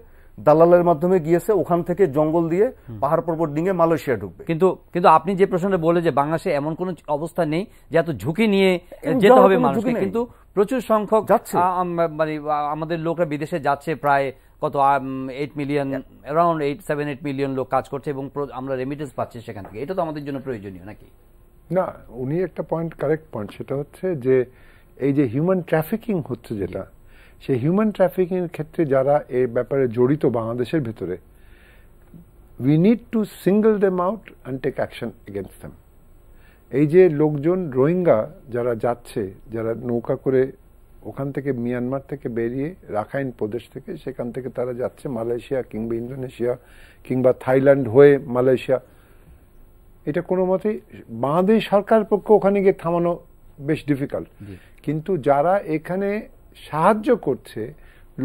দালালের মাধ্যমে গিয়েছে, ওখান থেকে জঙ্গল দিয়ে পাহাড় পর্বত ডিঙে মালয়েশিয়া ঢুকবে। কিন্তু আপনি যে প্রশ্নটা বলে যে বাংলাদেশে এমন কোন অবস্থা নেই যে এত ঝুঁকি নিয়ে যেতে হবে মানুষকে, কিন্তু প্রচুর সংখ্যক যাচ্ছে, মানে আমাদের লোকরা বিদেশে যাচ্ছে, প্রায় কত 8 মিলিয়ন, অ্যারাউন্ড 7-8 মিলিয়ন লোক কাজ করছে এবং আমরা রেমিটেন্স পাচ্ছি সেখান থেকে। এটা তো আমাদের জন্য প্রয়োজনীয় নাকি? না, উনি একটা পয়েন্ট, কারেক্ট পয়েন্ট, সেটা হচ্ছে যে এই যে হিউম্যান ট্রাফিকিং হচ্ছে, যেটা সেই হিউম্যান ট্রাফিকিং এর ক্ষেত্রে যারা এই ব্যাপারে জড়িত বাংলাদেশের ভেতরে, we need to single them out and take action against them. এই যে লোকজন রোহিঙ্গা যারা যাচ্ছে, যারা নৌকা করে ওখান থেকে মিয়ানমার থেকে বেরিয়ে রাখাইন প্রদেশ থেকে, সেখান থেকে তারা যাচ্ছে মালয়েশিয়া কিংবা ইন্দোনেশিয়া কিংবা থাইল্যান্ড হয়ে মালয়েশিয়া, এটা কোনো মতেই বাংলাদেশ সরকার পক্ষে ওখানে গিয়ে থামানো বেশ ডিফিকাল্ট। কিন্তু যারা এখানে সাহায্য করছে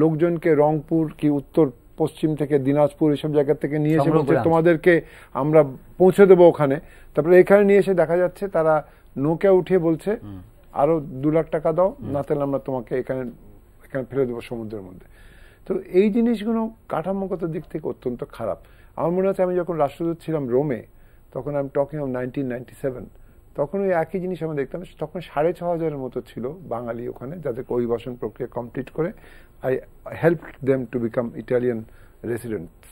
লোকজনকে, রংপুর কি উত্তর পশ্চিম থেকে, দিনাজপুর, এসব জায়গা থেকে নিয়ে এসে বলছে তোমাদেরকে আমরা পৌঁছে দেবো ওখানে, তারপরে এখানে নিয়ে এসে দেখা যাচ্ছে তারা নৌকা উঠিয়ে বলছে আরো 2 লাখ টাকা দাও, না তাহলে আমরা তোমাকে এখানে ফেলে দেবো সমুদ্রের মধ্যে। তো এই জিনিসগুলো কাঠামোগত দিক থেকে অত্যন্ত খারাপ। আমার মনে হচ্ছে আমি যখন রাষ্ট্রদূত ছিলাম রোমে, তখন আমি টকিং অফ 1997, তখন ওই একই জিনিস আমরা দেখতাম। তখন 6,500-এর মতো ছিল বাঙালি ওখানে, যাদেরকে অভিবাসন প্রক্রিয়া কমপ্লিট করে I help them to become Italian residents.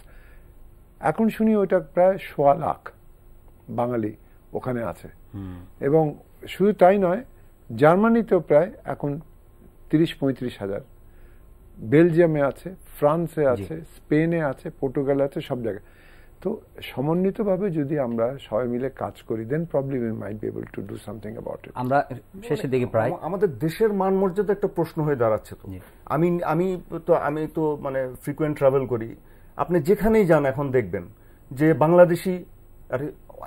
এখন শুনি ওইটা প্রায় 1.25 লাখ বাঙালি ওখানে আছে। এবং শুধু তাই নয়, জার্মানিতেও প্রায় এখন 30-35 হাজার, বেলজিয়ামে আছে, ফ্রান্সে আছে, স্পেনে আছে, পর্তুগালে আছে, সব জায়গায়। তো সমন্বিতভাবে যদি আমরা সবাই মিলে কাজ করি, then probably we might be able to do something about it. আমরা শেষের দিকে প্রায় আমাদের দেশের মান মর্যাদা একটা প্রশ্ন হয়ে দাঁড়াচ্ছে। তো আমি তো মানে ফ্রিকোয়েন্ট ট্রাভেল করি, আপনি যেখানেই যান এখন দেখবেন যে বাংলাদেশি,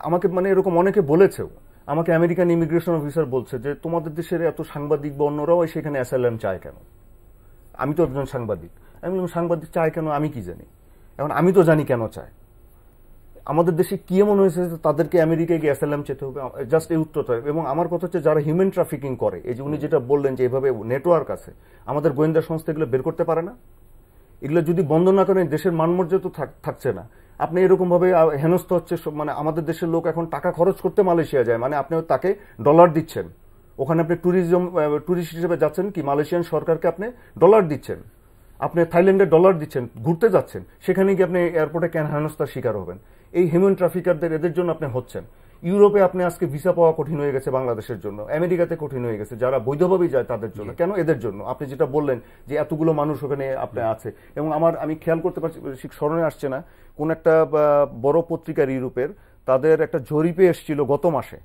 আমাকে মানে এরকম অনেকে বলেছেও, আমাকে আমেরিকান ইমিগ্রেশন অফিসার বলছে যে তোমাদের দেশের এত সাংবাদিক বা অন্যরাও সেখানে অ্যাসাইলাম চায় কেন? আমি তো একজন সাংবাদিক, আমি বললাম সাংবাদিক চায় কেন আমি কি জানি, এখন আমি তো জানি কেন চায়। আমাদের দেশে কি এমন হয়েছে তাদেরকে আমেরিকায় গিয়ে অ্যাসাইলাম চেতে হবে? জাস্ট এই উত্তরটা। এবং আমার কথা হচ্ছে যারা হিউম্যান ট্রাফিকিং করে, এই যে উনি যেটা বললেন যে এভাবে নেটওয়ার্ক আছে, আমাদের গোয়েন্দা সংস্থা এগুলো বের করতে পারে না? এগুলো যদি বন্ধ না করেন দেশের মানমর্যাদা থাকছে না। আপনি এরকম ভাবে হেনস্থ হচ্ছে, মানে আমাদের দেশের লোক এখন টাকা খরচ করতে মালয়েশিয়া যায়, মানে আপনি তাকে ডলার দিচ্ছেন, ওখানে আপনি ট্যুরিস্ট হিসেবে যাচ্ছেন কি, মালয়েশিয়ান সরকারকে আপনি ডলার দিচ্ছেন, আপনি থাইল্যান্ডে ডলার দিচ্ছেন, ঘুরতে যাচ্ছেন, সেখানে গিয়ে আপনি এয়ারপোর্টে কেন হেনস্থার শিকার হবেন? এই হিউম্যান ট্রাফিকারদের, এদের জন্য আপনি হচ্ছেন। ইউরোপে আপনি আজকে ভিসা পাওয়া কঠিন হয়ে গেছে বাংলাদেশের জন্য, আমেরিকাতে কঠিন হয়ে গেছে, যারা বৈধভাবেই যায় তাদের জন্য। কেন? এদের জন্য। আপনি যেটা বললেন যে এতগুলো মানুষ ওখানে আপনি আছে, এবং আমি খেয়াল করতে পারছি, স্মরণে আসছে না, কোন একটা বড় পত্রিকার ইউরোপের, তাদের একটা জরিপে এসেছিল গত মাসে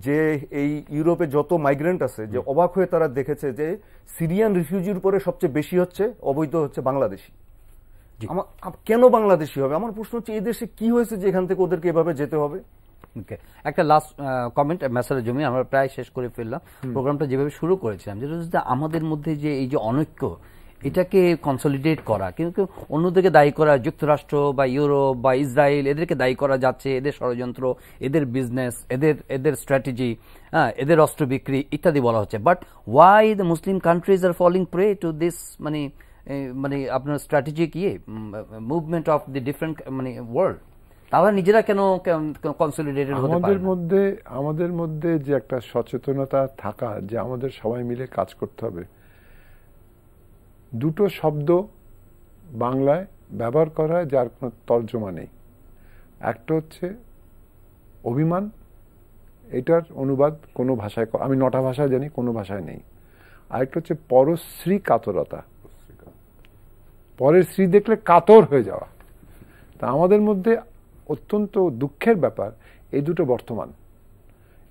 যে এই ইউরোপে যত মাইগ্রেন্ট আছে, যে অবাক হয়ে তারা দেখেছে যে সিরিয়ান রিফিউজির উপরে সবচেয়ে বেশি হচ্ছে অবৈধ হচ্ছে বাংলাদেশি। কেন বাংলাদেশি হবে? আমার প্রশ্ন হচ্ছে এই দেশে কি হয়েছে যে এখান থেকে ওদেরকে এভাবে যেতে হবে? একটা লাস্ট কমেন্ট মেসেজের জমি আমরা প্রায় শেষ করে ফেললাম। প্রোগ্রামটা যেভাবে শুরু করেছিলাম, যেটা হচ্ছে আমাদের মধ্যে যে এই যে অনৈক্য, এটাকে কনসলিডেট করা, কিন্তু অন্যদেরকে দায়ী করা, যুক্তরাষ্ট্র বা ইউরোপ বা ইসরায়েল, এদেরকে দায়ী করা যাচ্ছে, এদের ষড়যন্ত্র, এদের বিজনেস, এদের স্ট্র্যাটেজি, এদের অস্ত্র বিক্রি ইত্যাদি বলা হচ্ছে। But why the Muslim countries are falling prey to this মানে আপনার strategic movement of the different world? তারা নিজেরা কেন কনসলিডেটেড হতে পারে না? আমাদের মধ্যে যে একটা সচেতনতা থাকা, যে আমাদের সবাই মিলে কাজ করতে হবে। দুটো শব্দ বাংলায় ব্যবহার করা হয় যার কোনো তর্জমা নেই। একটা হচ্ছে অভিমান, এটার অনুবাদ কোনো ভাষায়, আমি 9টা ভাষা জানি, কোনো ভাষায় নেই। আরেকটা হচ্ছে পরশ্রী কাতরতা, পরের শ্রী দেখলে কাতর হয়ে যাওয়া। তা আমাদের মধ্যে অত্যন্ত দুঃখের ব্যাপার এই দুটো বর্তমান,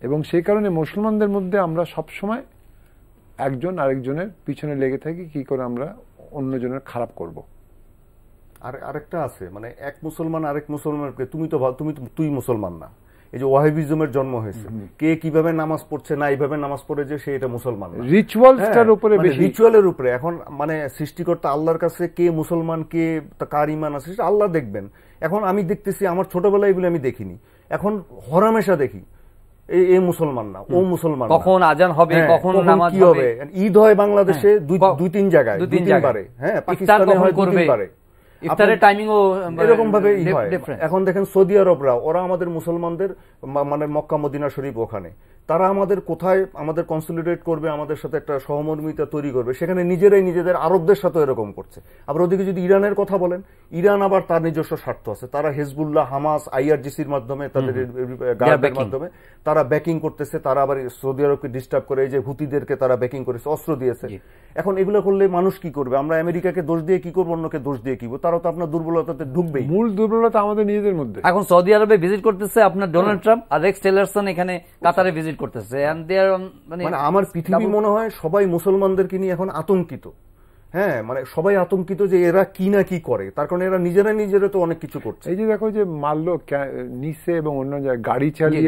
এবং সেই কারণে মুসলমানদের মধ্যে আমরা সবসময় একজন আরেকজনের পিছনে লেগে থাকি কি করে আমরা অন্যজনের খারাপ করব। আর আরেকটা আছে, মানে এক মুসলমান আরেক মুসলমানকে তুই মুসলমান না, এই যে ওয়াহাবিজমের জন্ম হয়েছে, কে কিভাবে নামাজ পড়ছে না এইভাবে নামাজ পড়ে যে সে এটা মুসলমান না, রিচুয়ালসটার উপরে বেশি, রিচুয়ালের উপরে। এখন মানে সৃষ্টিকর্তা আল্লাহর কাছে কে মুসলমান কে কার ঈমান আছে সেটা আল্লাহ দেখবেন। এখন আমি দেখতেছি, আমার ছোটবেলায় এগুলো আমি দেখিনি, এখন হরহামেশা দেখি এই মুসলমান না ও মুসলমান, কখন আজান হবে, কখন নামাজ হবে, ঈদ হয় বাংলাদেশে 2-3 জায়গায়, 2-3 বারে, হ্যাঁ পাকিস্তানে হয় 2-3 বারে, ইফতারের টাইমিংও এরকম ভাবে হয়। এখন দেখেন সৌদি আরবরা, ওরা আমাদের মুসলমানদের মানে মক্কা মদিনা শরীফ, ওখানে তারা আমাদের কোথায় আমাদের কনসলিডেট করবে, আমাদের সাথে একটা সহমর্মিতা তৈরি করবে, সেখানে নিজেরাই নিজেদের আরবদের সাথে এরকম করছে। আবার ওদিকে যদি ইরানের কথা বলেন, ইরান আবার তার নিজস্ব স্বার্থ আছে, তারা হেজবুল্লাহ, হামাস, IRGCর মাধ্যমে, তাদের গার্ডের মাধ্যমে তারা ব্যাকিং করতেছে, তারা আবার সৌদি আরবকে ডিস্টার্ব করে, এই যে হুতিদেরকে তারা ব্যাকিং করেছে, অস্ত্র দিয়েছে। এখন এগুলো করলে মানুষ কি করবে? আমরা আমেরিকাকে দোষ দিয়ে কি করবো, অন্যকে দোষ দিয়ে কি করবো? তারাও তো আপনার দুর্বলতাতে ঢুকবেই। মূল দুর্বলতা আমাদের নিজেদের মধ্যে। এখন সৌদি আরবে ভিজিট করতেছে আপনার ডোনাল্ড ট্রাম্প, আর রেক্স টিলারসন এখানে কাতারে ভিজিট করতেছে। মানে আমার পৃথিবী মনে হয় সবাই মুসলমানদেরকে নিয়ে এখন আতঙ্কিত। হ্যাঁ, মানে সবাই আতঙ্কিত যে এরা কি না কি করে, তার কারণে এরা নিজেরা তো অনেক কিছু করছে। এই যে দেখো যে মারলো নিচে এবং অন্য জায়গায় গাড়ি চালিয়ে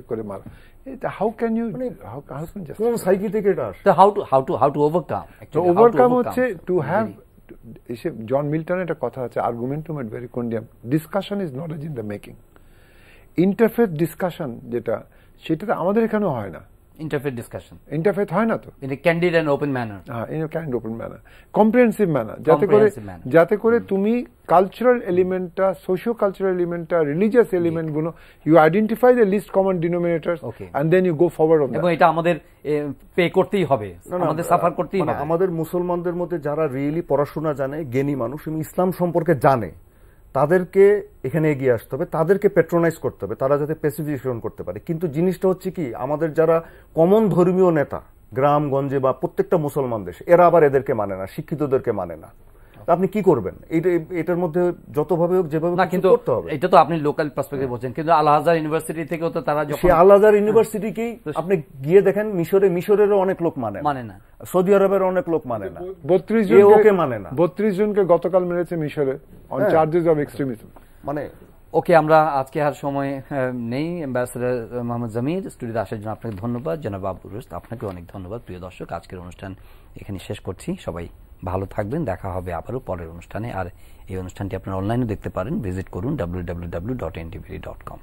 করে মারলো, হাউ ক্যান ইউ, কোন সাইকি থেকে এটা আসে? How to overcome. ওভারকাম হচ্ছে টু হ্যাভ, জন মিল্টনের একটা কথা আছে, argumentum et verecundiam, discussion is knowledge in the making. Interfaith discussion যেটা, সেটা আমাদের এখানেও হয় না। ইন্টারফেথ হয় না তো, in a candid and open manner, in a candid open manner, comprehensive manner, যাতে করে তুমি কালচারাল এলিমেন্টটা, সোশিও কালচারাল এলিমেন্টটা, রিলিজিয়াস এলিমেন্ট গুলো you identify the least common denominators and then you go forward on that. এবং এটা আমাদের pay করতেই হবে, আমাদের সাফার করতেই হবে। আমাদের মুসলমানদের মধ্যে যারা রিয়েলি পড়াশোনা জানে, জ্ঞানী মানুষ এবং ইসলাম সম্পর্কে জানে, তাদেরকে এখানে এগিয়ে আসতে হবে, তাদেরকে পেট্রোনাইজ করতে হবে, তারা যাতে প্যাসিফিকেশন করতে পারে। কিন্তু জিনিসটা হচ্ছে কি, আমাদের যারা কমন ধর্মীয় নেতা গ্রামগঞ্জে বা প্রত্যেকটা মুসলমান দেশে, এরা আবার এদেরকে মানে না, শিক্ষিতদেরকে মানে না। আপনি কি করবেন? এটার মধ্যে যতভাবে হোক যেভাবে করতে হবে। এটা তো আপনি লোকাল পার্সপেক্টিভ বলছেন, কিন্তু আল আজহার ইউনিভার্সিটি থেকেও তো তারা, যখন আল আজহার ইউনিভার্সিটিকেই আপনি গিয়ে দেখেন, মিশরেরও অনেক লোক মানে না, সৌদি আরবের অনেক লোক মানে না, 32 জনকে গতকাল মেরেছে মিশরে অন চার্জেস অফ এক্সট্রিমিজম। মানে ওকে, আমরা আজকে আর সময় নেই। অ্যাম্বাসেডর মোহাম্মদ জমির স্টুডিওতে আসার জন্য আপনাকে ধন্যবাদ। জনাব আবু রুস্ত, আপনাকে অনেক ধন্যবাদ। প্রিয় দর্শক, আজকের অনুষ্ঠান এখানে শেষ করছি। সবাই ভালো থাকবেন, দেখা হবে আবারও পরের অনুষ্ঠানে। আর এই অনুষ্ঠানটি আপনারা অনলাইনে দেখতে পারেন, ভিজিট করুন www.ntv.com।